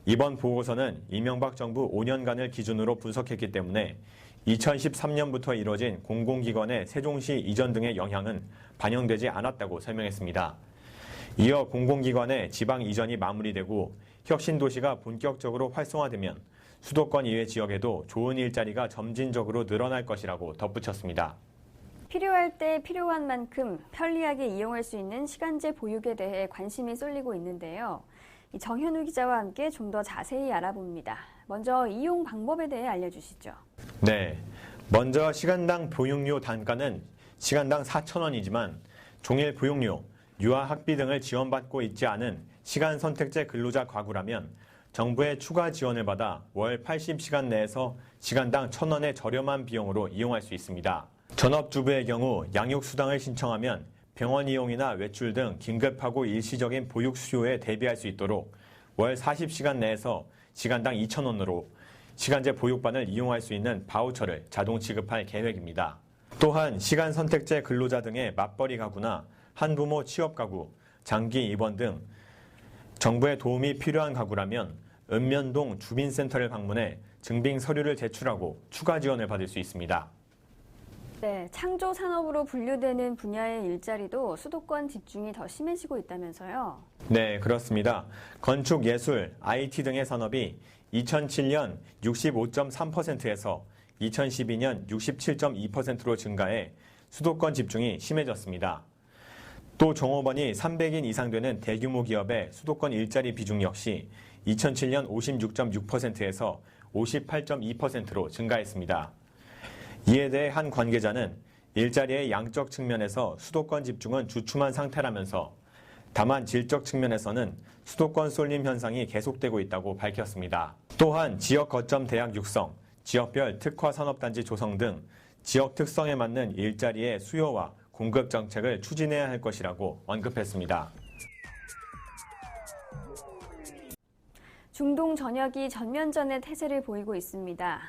S2: 이번 보고서는 이명박 정부 5년간을 기준으로 분석했기 때문에 2013년부터 이뤄진 공공기관의 세종시 이전 등의 영향은 반영되지 않았다고 설명했습니다. 이어 공공기관의 지방 이전이 마무리되고 혁신도시가 본격적으로 활성화되면 수도권 이외 지역에도 좋은 일자리가 점진적으로 늘어날 것이라고 덧붙였습니다.
S1: 필요할 때 필요한 만큼 편리하게 이용할 수 있는 시간제 보육에 대해 관심이 쏠리고 있는데요. 정현우 기자와 함께 좀 더 자세히 알아봅니다. 먼저 이용 방법에 대해 알려주시죠.
S2: 네, 먼저 시간당 보육료 단가는 시간당 4,000원이지만 종일 보육료, 유아학비 등을 지원받고 있지 않은 시간 선택제 근로자 가구라면 정부의 추가 지원을 받아 월 80시간 내에서 시간당 1,000원의 저렴한 비용으로 이용할 수 있습니다. 전업주부의 경우 양육수당을 신청하면 병원 이용이나 외출 등 긴급하고 일시적인 보육 수요에 대비할 수 있도록 월 40시간 내에서 시간당 2,000원으로 시간제 보육반을 이용할 수 있는 바우처를 자동 지급할 계획입니다. 또한 시간 선택제 근로자 등의 맞벌이 가구나 한부모 취업 가구, 장기 입원 등 정부의 도움이 필요한 가구라면 읍면동 주민센터를 방문해 증빙 서류를 제출하고 추가 지원을 받을 수 있습니다.
S1: 네, 창조 산업으로 분류되는 분야의 일자리도 수도권 집중이 더 심해지고 있다면서요?
S2: 네, 그렇습니다. 건축, 예술, IT 등의 산업이 2007년 65.3%에서 2012년 67.2%로 증가해 수도권 집중이 심해졌습니다. 또 종업원이 300인 이상 되는 대규모 기업의 수도권 일자리 비중 역시 2007년 56.6%에서 58.2%로 증가했습니다. 이에 대해 한 관계자는 일자리의 양적 측면에서 수도권 집중은 주춤한 상태라면서 다만 질적 측면에서는 수도권 쏠림 현상이 계속되고 있다고 밝혔습니다. 또한 지역 거점 대학 육성, 지역별 특화 산업단지 조성 등 지역 특성에 맞는 일자리의 수요와 공급 정책을 추진해야 할 것이라고 언급했습니다.
S1: 중동 전역이 전면전의 태세를 보이고 있습니다.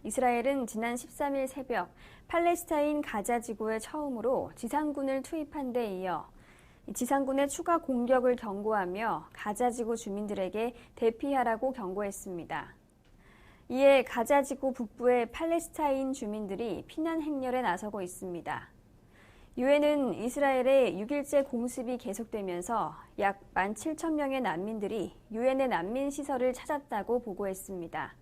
S1: 이스라엘은 지난 13일 새벽 팔레스타인 가자 지구에 처음으로 지상군을 투입한 데 이어 지상군의 추가 공격을 경고하며 가자 지구 주민들에게 대피하라고 경고했습니다. 이에 가자 지구 북부의 팔레스타인 주민들이 피난 행렬에 나서고 있습니다. 유엔은 이스라엘의 6일째 공습이 계속되면서 약 17,000명의 난민들이 유엔의 난민 시설을 찾았다고 보고했습니다.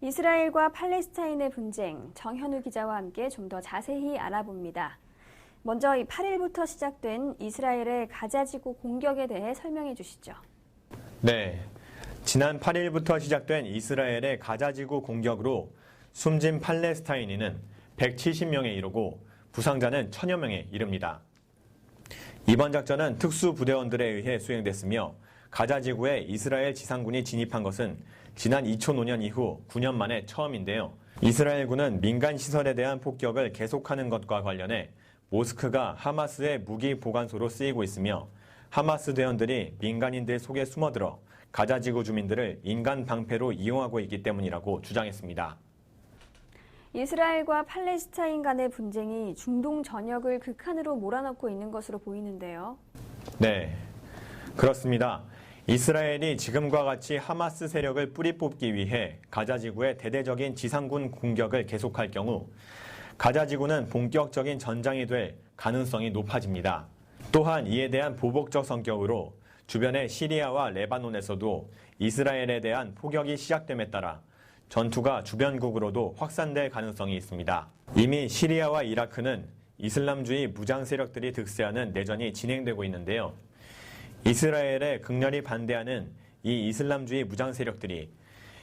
S1: 이스라엘과 팔레스타인의 분쟁, 정현우 기자와 함께 좀 더 자세히 알아봅니다. 먼저 8일부터 시작된 이스라엘의 가자지구 공격에 대해 설명해 주시죠.
S2: 네, 지난 8일부터 시작된 이스라엘의 가자지구 공격으로 숨진 팔레스타인인은 170명에 이르고 부상자는 1,000여 명에 이릅니다. 이번 작전은 특수부대원들에 의해 수행됐으며 가자지구에 이스라엘 지상군이 진입한 것은 지난 2005년 이후 9년 만에 처음인데요. 이스라엘군은 민간 시설에 대한 폭격을 계속하는 것과 관련해 모스크가 하마스의 무기 보관소로 쓰이고 있으며 하마스 대원들이 민간인들 속에 숨어들어 가자지구 주민들을 인간 방패로 이용하고 있기 때문이라고 주장했습니다.
S1: 이스라엘과 팔레스타인 간의 분쟁이 중동 전역을 극한으로 몰아넣고 있는 것으로 보이는데요.
S2: 네, 그렇습니다. 이스라엘이 지금과 같이 하마스 세력을 뿌리 뽑기 위해 가자지구에 대대적인 지상군 공격을 계속할 경우 가자지구는 본격적인 전장이 될 가능성이 높아집니다. 또한 이에 대한 보복적 성격으로 주변의 시리아와 레바논에서도 이스라엘에 대한 포격이 시작됨에 따라 전투가 주변국으로도 확산될 가능성이 있습니다. 이미 시리아와 이라크는 이슬람주의 무장 세력들이 득세하는 내전이 진행되고 있는데요. 이스라엘에 극렬히 반대하는 이 이슬람주의 무장 세력들이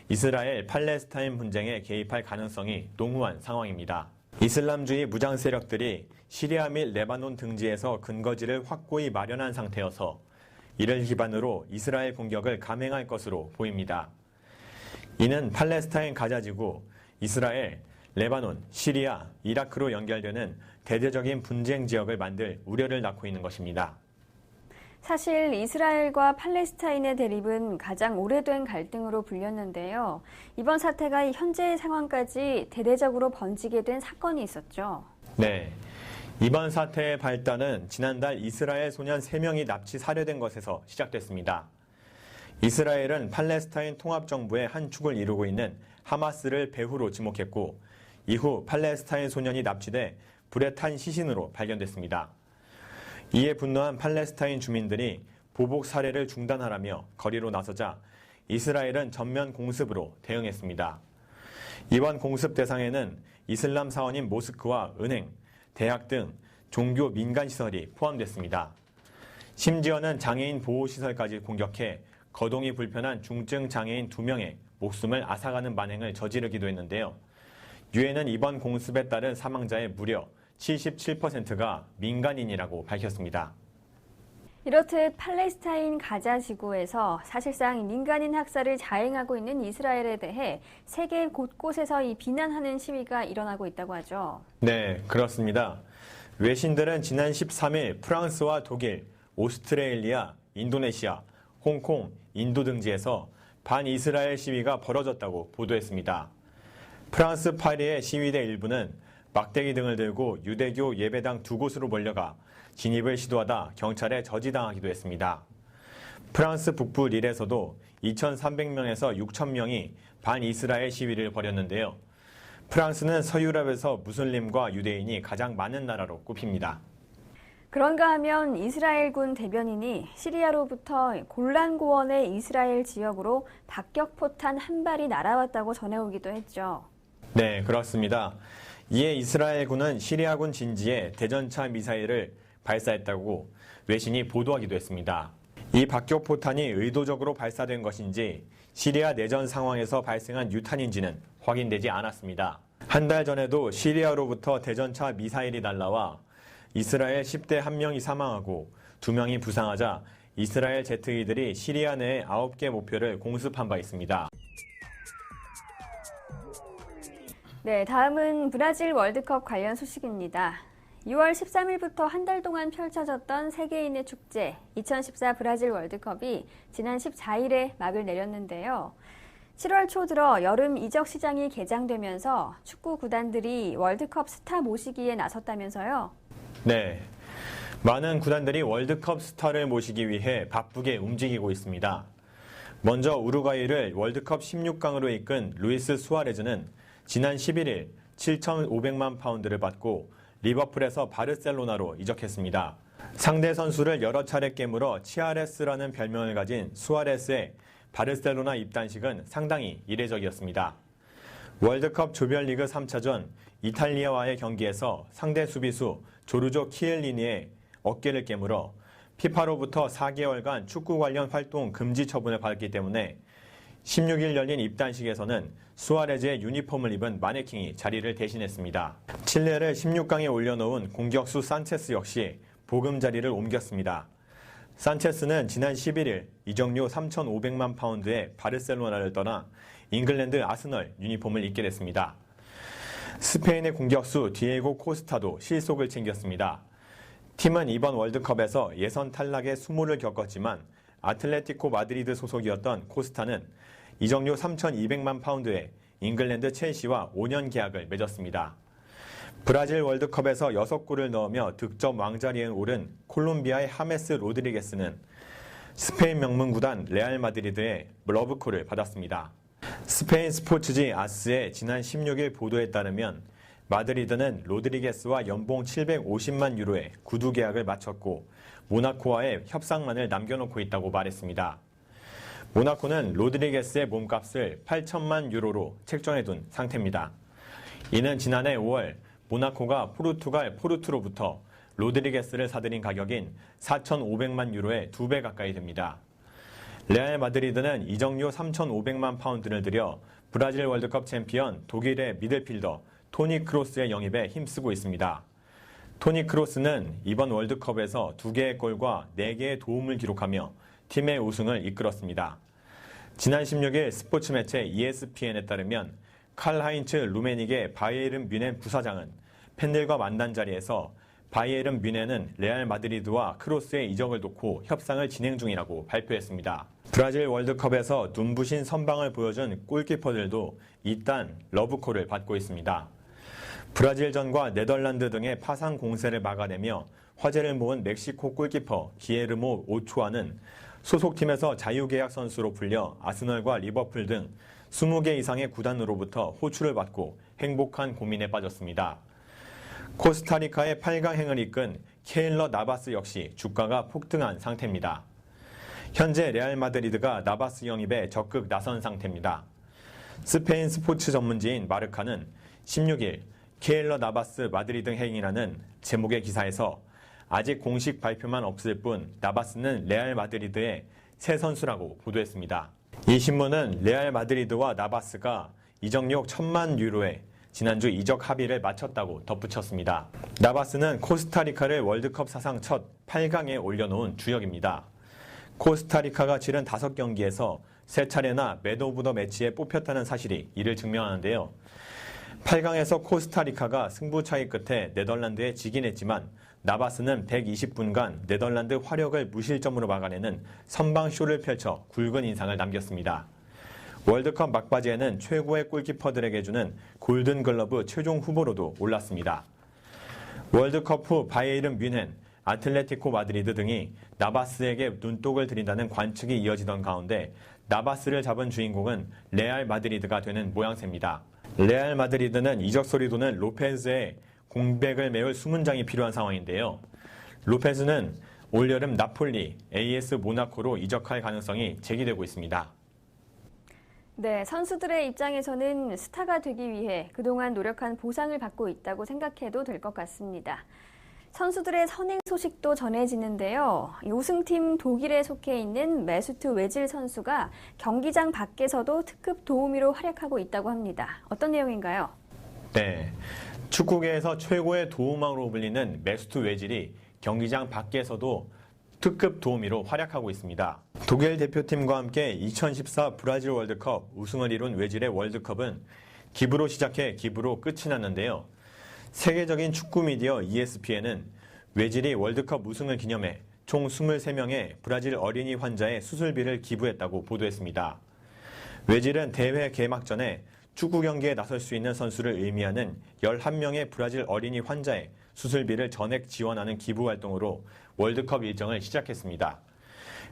S2: 이스라엘 팔레스타인 분쟁에 개입할 가능성이 농후한 상황입니다. 이슬람주의 무장 세력들이 시리아 및 레바논 등지에서 근거지를 확고히 마련한 상태여서 이를 기반으로 이스라엘 공격을 감행할 것으로 보입니다. 이는 팔레스타인 가자지구, 이스라엘, 레바논, 시리아, 이라크로 연결되는 대대적인 분쟁 지역을 만들 우려를 낳고 있는 것입니다.
S1: 사실 이스라엘과 팔레스타인의 대립은 가장 오래된 갈등으로 불렸는데요. 이번 사태가 현재의 상황까지 대대적으로 번지게 된 사건이 있었죠.
S2: 네. 이번 사태의 발단은 지난달 이스라엘 소년 3명이 납치 살해된 것에서 시작됐습니다. 이스라엘은 팔레스타인 통합정부의 한 축을 이루고 있는 하마스를 배후로 지목했고 이후 팔레스타인 소년이 납치돼 불에 탄 시신으로 발견됐습니다. 이에 분노한 팔레스타인 주민들이 보복 살해를 중단하라며 거리로 나서자 이스라엘은 전면 공습으로 대응했습니다. 이번 공습 대상에는 이슬람 사원인 모스크와 은행, 대학 등 종교 민간시설이 포함됐습니다. 심지어는 장애인 보호시설까지 공격해 거동이 불편한 중증 장애인 2명의 목숨을 앗아가는 만행을 저지르기도 했는데요. 유엔은 이번 공습에 따른 사망자의 무려 77%가 민간인이라고 밝혔습니다.
S1: 이렇듯 팔레스타인 가자 지구에서 사실상 민간인 학살을 자행하고 있는 이스라엘에 대해 세계 곳곳에서 이 비난하는 시위가 일어나고 있다고 하죠.
S2: 네, 그렇습니다. 외신들은 지난 13일 프랑스와 독일, 오스트레일리아, 인도네시아, 홍콩, 인도 등지에서 반이스라엘 시위가 벌어졌다고 보도했습니다. 프랑스 파리의 시위대 일부는 막대기 등을 들고 유대교 예배당 2곳으로 몰려가 진입을 시도하다 경찰에 저지당하기도 했습니다. 프랑스 북부 릴에서도 2,300명에서 6,000명이 반이스라엘 시위를 벌였는데요. 프랑스는 서유럽에서 무슬림과 유대인이 가장 많은 나라로 꼽힙니다.
S1: 그런가 하면 이스라엘군 대변인이 시리아로부터 골란고원의 이스라엘 지역으로 박격포탄 한 발이 날아왔다고 전해오기도 했죠.
S2: 네, 그렇습니다. 이에 이스라엘군은 시리아군 진지에 대전차 미사일을 발사했다고 외신이 보도하기도 했습니다. 이 박격포탄이 의도적으로 발사된 것인지 시리아 내전 상황에서 발생한 유탄인지는 확인되지 않았습니다. 한 달 전에도 시리아로부터 대전차 미사일이 날라와 이스라엘 10대 1명이 사망하고 2명이 부상하자 이스라엘 제트기들이 시리아 내 9개 목표를 공습한 바 있습니다.
S1: 네, 다음은 브라질 월드컵 관련 소식입니다. 6월 13일부터 한 달 동안 펼쳐졌던 세계인의 축제 2014 브라질 월드컵이 지난 14일에 막을 내렸는데요. 7월 초 들어 여름 이적 시장이 개장되면서 축구 구단들이 월드컵 스타 모시기에 나섰다면서요?
S2: 네, 많은 구단들이 월드컵 스타를 모시기 위해 바쁘게 움직이고 있습니다. 먼저 우루과이를 월드컵 16강으로 이끈 루이스 수아레즈는 지난 11일 7,500만 파운드를 받고 리버풀에서 바르셀로나로 이적했습니다. 상대 선수를 여러 차례 깨물어 치아레스라는 별명을 가진 수아레스의 바르셀로나 입단식은 상당히 이례적이었습니다. 월드컵 조별리그 3차전 이탈리아와의 경기에서 상대 수비수 조르조 키엘리니의 어깨를 깨물어 피파로부터 4개월간 축구 관련 활동 금지 처분을 받았기 때문에 16일 열린 입단식에서는 수아레즈의 유니폼을 입은 마네킹이 자리를 대신했습니다. 칠레를 16강에 올려놓은 공격수 산체스 역시 보금자리를 옮겼습니다. 산체스는 지난 11일 이적료 3,500만 파운드의 바르셀로나를 떠나 잉글랜드 아스널 유니폼을 입게 됐습니다. 스페인의 공격수 디에고 코스타도 실속을 챙겼습니다. 팀은 이번 월드컵에서 예선 탈락의 수모를 겪었지만 아틀레티코 마드리드 소속이었던 코스타는 이적료 3,200만 파운드에 잉글랜드 첼시와 5년 계약을 맺었습니다. 브라질 월드컵에서 6골을 넣으며 득점 왕자리에 오른 콜롬비아의 하메스 로드리게스는 스페인 명문구단 레알 마드리드의 러브콜을 받았습니다. 스페인 스포츠지 아스의 지난 16일 보도에 따르면 마드리드는 로드리게스와 연봉 750만 유로의 구두 계약을 마쳤고 모나코와의 협상만을 남겨놓고 있다고 말했습니다. 모나코는 로드리게스의 몸값을 8천만 유로로 책정해둔 상태입니다. 이는 지난해 5월 모나코가 포르투갈 포르투로부터 로드리게스를 사들인 가격인 4,500만 유로의 2배 가까이 됩니다. 레알 마드리드는 이적료 3,500만 파운드를 들여 브라질 월드컵 챔피언 독일의 미들필더 토니 크로스의 영입에 힘쓰고 있습니다. 토니 크로스는 이번 월드컵에서 2개의 골과 4개의 도움을 기록하며 팀의 우승을 이끌었습니다. 지난 16일 스포츠 매체 ESPN에 따르면 칼하인츠 루메닉의 바이에른 뮌헨 부사장은 팬들과 만난 자리에서 바이에른 뮌헨은 레알 마드리드와 크로스의 이적을 놓고 협상을 진행 중이라고 발표했습니다. 브라질 월드컵에서 눈부신 선방을 보여준 골키퍼들도 이딴 러브콜을 받고 있습니다. 브라질전과 네덜란드 등의 파상 공세를 막아내며 화제를 모은 멕시코 골키퍼 기에르모 오초아는 소속팀에서 자유계약 선수로 풀려 아스널과 리버풀 등 20개 이상의 구단으로부터 호출을 받고 행복한 고민에 빠졌습니다. 코스타리카의 8강행을 이끈 케일러 나바스 역시 주가가 폭등한 상태입니다. 현재 레알 마드리드가 나바스 영입에 적극 나선 상태입니다. 스페인 스포츠 전문지인 마르카는 16일 케일러 나바스 마드리드 행이라는 제목의 기사에서 아직 공식 발표만 없을 뿐 나바스는 레알 마드리드의 새 선수라고 보도했습니다. 이 신문은 레알 마드리드와 나바스가 이적료 1,000만 유로에 지난주 이적 합의를 마쳤다고 덧붙였습니다. 나바스는 코스타리카를 월드컵 사상 첫 8강에 올려놓은 주역입니다. 코스타리카가 치른 5경기에서 3차례나 맨 오브 더 매치에 뽑혔다는 사실이 이를 증명하는데요. 8강에서 코스타리카가 승부 차이 끝에 네덜란드에 지긴 했지만 나바스는 120분간 네덜란드 화력을 무실점으로 막아내는 선방쇼를 펼쳐 굵은 인상을 남겼습니다. 월드컵 막바지에는 최고의 골키퍼들에게 주는 골든글러브 최종 후보로도 올랐습니다. 월드컵 후 바이에른 뮌헨, 아틀레티코 마드리드 등이 나바스에게 눈독을 들인다는 관측이 이어지던 가운데 나바스를 잡은 주인공은 레알 마드리드가 되는 모양새입니다. 레알 마드리드는 이적 소리 도는 로페즈의 공백을 메울 수문장이 필요한 상황인데요. 로페즈는 올여름 나폴리, AS 모나코로 이적할 가능성이 제기되고 있습니다.
S1: 네, 선수들의 입장에서는 스타가 되기 위해 그동안 노력한 보상을 받고 있다고 생각해도 될 것 같습니다. 선수들의 선행 소식도 전해지는데요. 우승팀 독일에 속해 있는 메수트 웨질 선수가 경기장 밖에서도 특급 도우미로 활약하고 있다고 합니다. 어떤 내용인가요?
S2: 네, 축구계에서 최고의 도움왕으로 불리는 메수트 웨질이 경기장 밖에서도 특급 도우미로 활약하고 있습니다. 독일 대표팀과 함께 2014 브라질 월드컵 우승을 이룬 웨질의 월드컵은 기부로 시작해 기부로 끝이 났는데요. 세계적인 축구 미디어 ESPN은 웨질이 월드컵 우승을 기념해 총 23명의 브라질 어린이 환자의 수술비를 기부했다고 보도했습니다. 웨질은 대회 개막 전에 축구 경기에 나설 수 있는 선수를 의미하는 11명의 브라질 어린이 환자의 수술비를 전액 지원하는 기부 활동으로 월드컵 일정을 시작했습니다.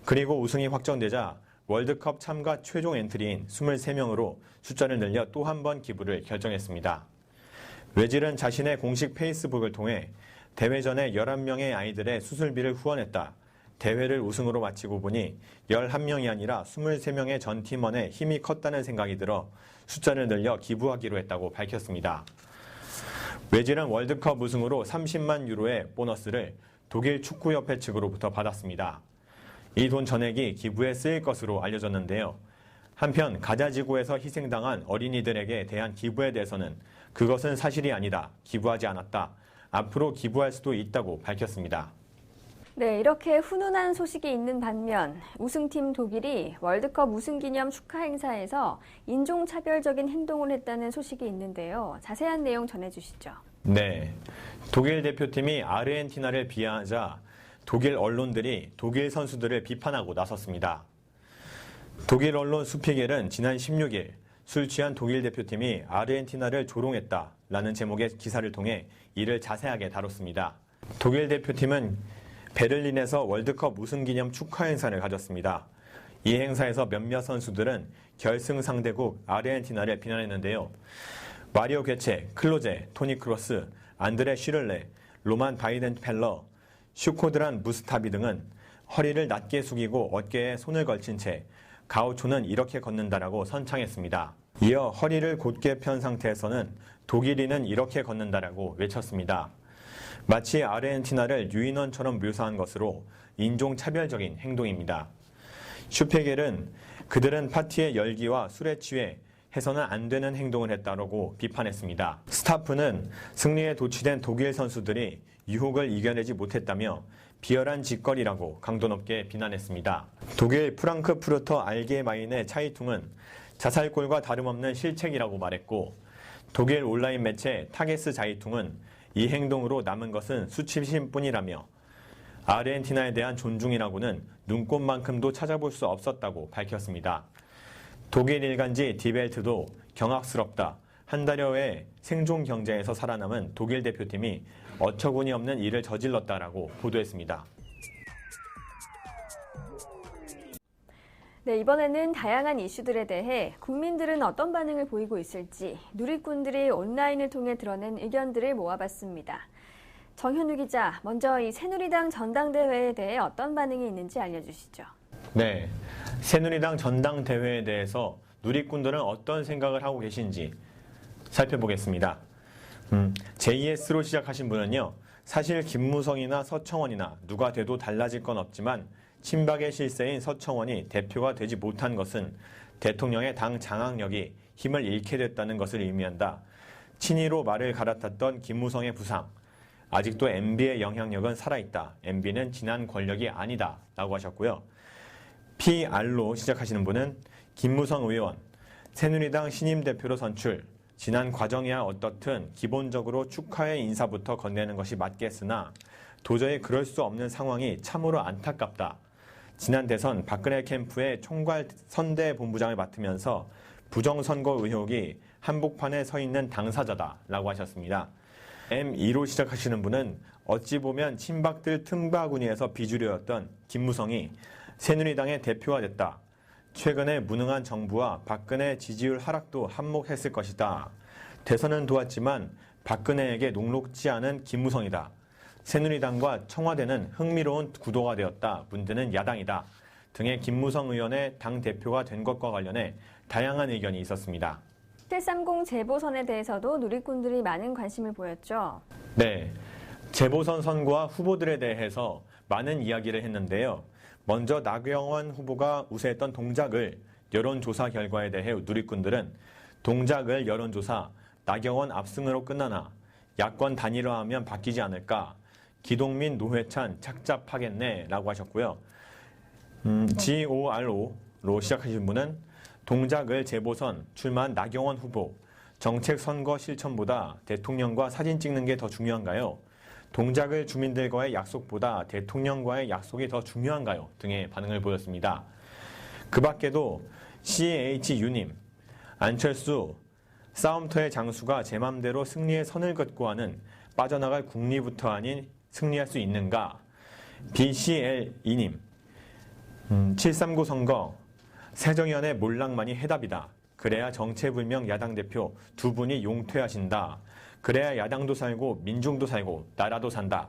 S2: 그리고 우승이 확정되자 월드컵 참가 최종 엔트리인 23명으로 숫자를 늘려 또 한 번 기부를 결정했습니다. 웨질은 자신의 공식 페이스북을 통해 대회 전에 11명의 아이들의 수술비를 후원했다. 대회를 우승으로 마치고 보니 11명이 아니라 23명의 전 팀원의 힘이 컸다는 생각이 들어 숫자를 늘려 기부하기로 했다고 밝혔습니다. 웨질은 월드컵 우승으로 30만 유로의 보너스를 독일 축구협회 측으로부터 받았습니다. 이 돈 전액이 기부에 쓰일 것으로 알려졌는데요. 한편 가자지구에서 희생당한 어린이들에게 대한 기부에 대해서는 그것은 사실이 아니다. 기부하지 않았다. 앞으로 기부할 수도 있다고 밝혔습니다.
S1: 네, 이렇게 훈훈한 소식이 있는 반면 우승팀 독일이 월드컵 우승기념 축하 행사에서 인종차별적인 행동을 했다는 소식이 있는데요. 자세한 내용 전해주시죠.
S2: 네, 독일 대표팀이 아르헨티나를 비하하자 독일 언론들이 독일 선수들을 비판하고 나섰습니다. 독일 언론 수피겔은 지난 16일 술 취한 독일 대표팀이 아르헨티나를 조롱했다라는 제목의 기사를 통해 이를 자세하게 다뤘습니다. 독일 대표팀은 베를린에서 월드컵 우승기념 축하 행사를 가졌습니다. 이 행사에서 몇몇 선수들은 결승 상대국 아르헨티나를 비난했는데요. 마리오 괴체, 클로제, 토니 크로스, 안드레 슈를레, 로만 바이덴펠러, 슈코드란 무스타비 등은 허리를 낮게 숙이고 어깨에 손을 걸친 채 가우초는 이렇게 걷는다라고 선창했습니다. 이어 허리를 곧게 편 상태에서는 독일인은 이렇게 걷는다라고 외쳤습니다. 마치 아르헨티나를 유인원처럼 묘사한 것으로 인종차별적인 행동입니다. 슈페겔은 그들은 파티의 열기와 술에 취해 해서는 안 되는 행동을 했다라고 비판했습니다. 스타프는 승리에 도취된 독일 선수들이 유혹을 이겨내지 못했다며 비열한 짓거리라고 강도 높게 비난했습니다. 독일 프랑크푸르터 알게마인의 차이퉁은 자살골과 다름없는 실책이라고 말했고, 독일 온라인 매체 타게스 자이퉁은 이 행동으로 남은 것은 수치심뿐이라며 아르헨티나에 대한 존중이라고는 눈꼽만큼도 찾아볼 수 없었다고 밝혔습니다. 독일 일간지 디벨트도 경악스럽다. 한 달여의 생존 경쟁에서 살아남은 독일 대표팀이 어처구니 없는 일을 저질렀다라고 보도했습니다.
S1: 네, 이번에는 다양한 이슈들에 대해 국민들은 어떤 반응을 보이고 있을지 누리꾼들이 온라인을 통해 드러낸 의견들을 모아봤습니다. 정현우 기자, 먼저 이 새누리당 전당대회에 대해 어떤 반응이 있는지 알려주시죠.
S2: 네, 새누리당 전당대회에 대해서 누리꾼들은 어떤 생각을 하고 계신지 살펴보겠습니다. JS로 시작하신 분은요, 사실 김무성이나 서청원이나 누가 돼도 달라질 건 없지만 친박의 실세인 서청원이 대표가 되지 못한 것은 대통령의 당 장악력이 힘을 잃게 됐다는 것을 의미한다. 친이로 말을 갈아탔던 김무성의 부상, 아직도 MB의 영향력은 살아있다. MB는 지난 권력이 아니다. 라고 하셨고요. PR로 시작하시는 분은 김무성 의원, 새누리당 신임 대표로 선출, 지난 과정이야 어떻든 기본적으로 축하의 인사부터 건네는 것이 맞겠으나 도저히 그럴 수 없는 상황이 참으로 안타깝다. 지난 대선 박근혜 캠프의 총괄 선대본부장을 맡으면서 부정선거 의혹이 한복판에 서 있는 당사자다라고 하셨습니다. M2로 시작하시는 분은 어찌 보면 친박들 틈바구니에서 비주류였던 김무성이 새누리당의 대표가 됐다. 최근에 무능한 정부와 박근혜 지지율 하락도 한몫했을 것이다. 대선은 도왔지만 박근혜에게 녹록지 않은 김무성이다. 새누리당과 청와대는 흥미로운 구도가 되었다. 문제는 야당이다. 등의 김무성 의원의 당대표가 된 것과 관련해 다양한 의견이 있었습니다.
S1: 730 재보선에 대해서도 누리꾼들이 많은 관심을 보였죠.
S2: 네, 재보선 선거와 후보들에 대해서 많은 이야기를 했는데요. 먼저 나경원 후보가 우세했던 동작을 여론조사 결과에 대해 누리꾼들은 동작을 여론조사 나경원 압승으로 끝나나 야권 단일화하면 바뀌지 않을까, 기동민 노회찬 착잡하겠네 라고 하셨고요. GORO로 시작하신 분은 동작을 재보선 출마한 나경원 후보, 정책 선거 실천보다 대통령과 사진 찍는 게 더 중요한가요? 동작을 주민들과의 약속보다 대통령과의 약속이 더 중요한가요? 등의 반응을 보였습니다. 그 밖에도 CHU님, 안철수, 싸움터의 장수가 제 맘대로 승리의 선을 긋고 하는 빠져나갈 국리부터 아닌 승리할 수 있는가? BCL2님, 739 선거, 새정연의 몰락만이 해답이다. 그래야 정체불명 야당 대표 두 분이 용퇴하신다. 그래야 야당도 살고 민중도 살고 나라도 산다.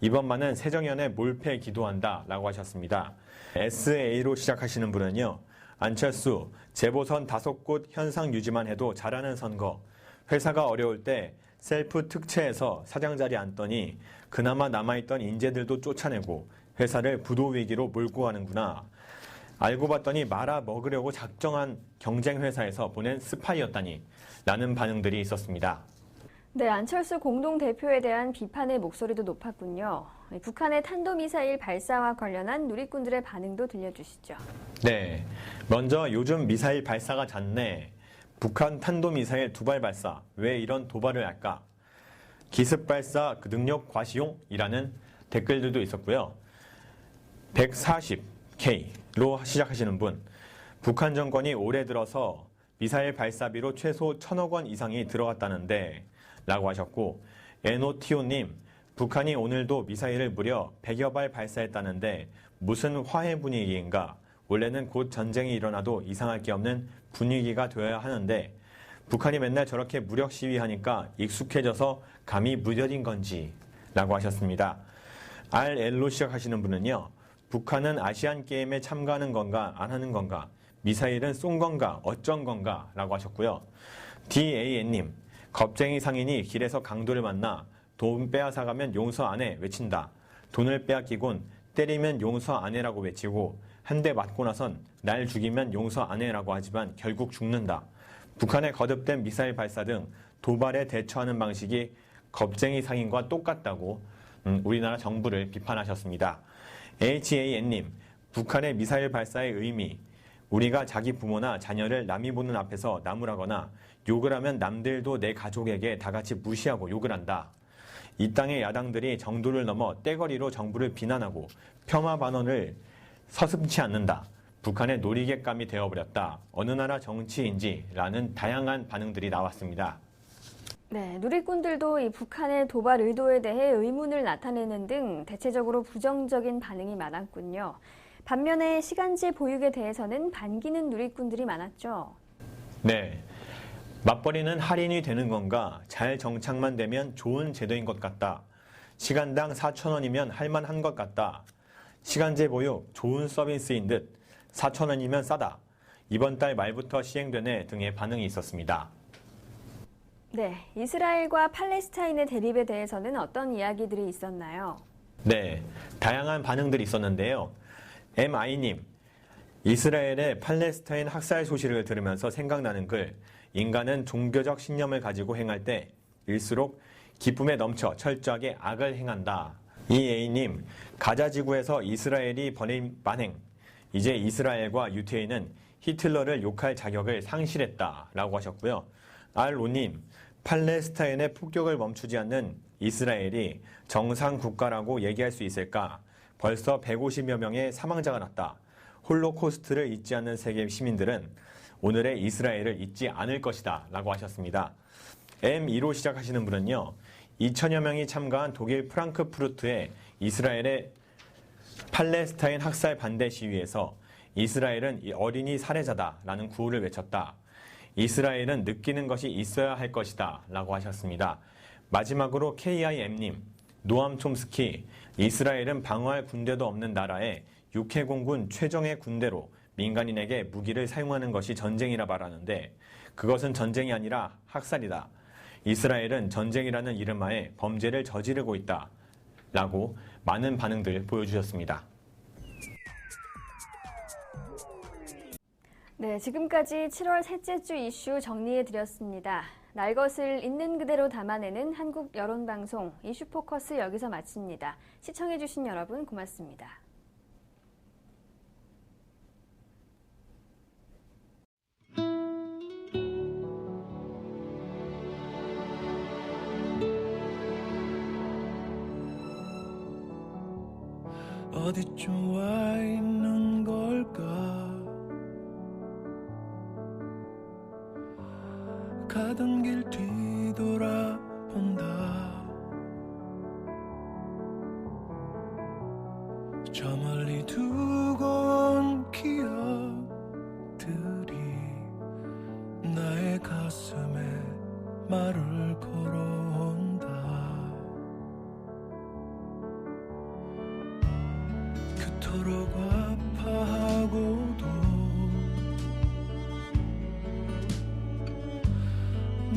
S2: 이번만은 새정연의 몰패 기도한다. 라고 하셨습니다. SA로 시작하시는 분은요. 안철수, 재보선 5곳 현상 유지만 해도 잘하는 선거. 회사가 어려울 때 셀프 특채에서 사장 자리 앉더니 그나마 남아있던 인재들도 쫓아내고 회사를 부도 위기로 몰고 가는구나. 알고 봤더니 말아 먹으려고 작정한 경쟁회사에서 보낸 스파이였다니 라는 반응들이 있었습니다.
S1: 네, 안철수 공동대표에 대한 비판의 목소리도 높았군요. 북한의 탄도미사일 발사와 관련한 누리꾼들의 반응도 들려주시죠.
S2: 네, 먼저 요즘 미사일 발사가 잦네. 북한 탄도미사일 2발 발사, 왜 이런 도발을 할까? 기습 발사 능력 과시용이라는 댓글들도 있었고요. 140K로 시작하시는 분, 북한 정권이 올해 들어서 미사일 발사비로 최소 1,000억 원 이상이 들어갔다는데 라고 하셨고, 에노티오님, 북한이 오늘도 미사일을 무려 100여 발 발사했다는데 무슨 화해 분위기인가? 원래는 곧 전쟁이 일어나도 이상할 게 없는 분위기가 되어야 하는데 북한이 맨날 저렇게 무력 시위하니까 익숙해져서 감이 무뎌진 건지 라고 하셨습니다. RL로 시작하시는 분은요. 북한은 아시안게임에 참가하는 건가 안 하는 건가, 미사일은 쏜 건가 어쩐 건가 라고 하셨고요. DAN님, 겁쟁이 상인이 길에서 강도를 만나 돈 빼앗아가면 용서 안 해 외친다. 돈을 빼앗기곤 때리면 용서 안 해라고 외치고 한 대 맞고 나선 날 죽이면 용서 안 해라고 하지만 결국 죽는다. 북한의 거듭된 미사일 발사 등 도발에 대처하는 방식이 겁쟁이 상인과 똑같다고 우리나라 정부를 비판하셨습니다. HAN님, 북한의 미사일 발사의 의미, 우리가 자기 부모나 자녀를 남이 보는 앞에서 나무라거나 욕을 하면 남들도 내 가족에게 다 같이 무시하고 욕을 한다. 이 땅의 야당들이 정도를 넘어 떼거리로 정부를 비난하고 폄하 반언을 서슴지 않는다. 북한의 놀이객감이 되어버렸다. 어느 나라 정치인지 라는 다양한 반응들이 나왔습니다.
S1: 네, 누리꾼들도 이 북한의 도발 의도에 대해 의문을 나타내는 등 대체적으로 부정적인 반응이 많았군요. 반면에 시간제 보육에 대해서는 반기는 누리꾼들이 많았죠.
S2: 네, 맞벌이는 할인이 되는 건가? 잘 정착만 되면 좋은 제도인 것 같다. 시간당 4,000원이면 할만한 것 같다. 시간제 보육 좋은 서비스인 듯 4,000원이면 싸다. 이번 달 말부터 시행되네 등의 반응이 있었습니다.
S1: 네, 이스라엘과 팔레스타인의 대립에 대해서는 어떤 이야기들이 있었나요?
S2: 네, 다양한 반응들이 있었는데요. MI님, 이스라엘의 팔레스타인 학살 소식을 들으면서 생각나는 글, 인간은 종교적 신념을 가지고 행할 때일수록 기쁨에 넘쳐 철저하게 악을 행한다. EA님, 가자 지구에서 이스라엘이 벌인 만행, 이제 이스라엘과 유태인은 히틀러를 욕할 자격을 상실했다라고 하셨고요. RO님, 팔레스타인의 폭격을 멈추지 않는 이스라엘이 정상 국가라고 얘기할 수 있을까? 벌써 150여 명의 사망자가 났다. 홀로코스트를 잊지 않는 세계 시민들은 오늘의 이스라엘을 잊지 않을 것이다 라고 하셨습니다. M2로 시작하시는 분은요. 2천여 명이 참가한 독일 프랑크푸르트의 이스라엘의 팔레스타인 학살 반대 시위에서 이스라엘은 어린이 살해자다라는 구호를 외쳤다. 이스라엘은 느끼는 것이 있어야 할 것이다 라고 하셨습니다. 마지막으로 KIM님, 노암 촘스키, 이스라엘은 방어할 군대도 없는 나라에 육해공군 최정예 군대로 민간인에게 무기를 사용하는 것이 전쟁이라 말하는데 그것은 전쟁이 아니라 학살이다. 이스라엘은 전쟁이라는 이름하에 범죄를 저지르고 있다. 라고 많은 반응들 보여주셨습니다.
S1: 네, 지금까지 7월 셋째 주 이슈 정리해드렸습니다. 날 것을 있는 그대로 담아내는 한국 여론방송 이슈포커스 여기서 마칩니다. 시청해주신 여러분 고맙습니다.
S7: 어디쯤 와 있는 걸까? 가던 길 뒤돌아본다. 저 멀리 두고 온 기억들이 나의 가슴에 말을 걸어온다. 그토록 아파하고도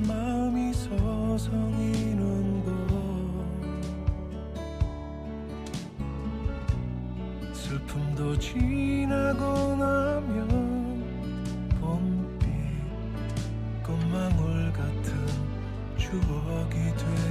S7: 마음이 서성이는 것, 슬픔도 지나고 나면 봄빛 꽃망울 같은 추억이 돼.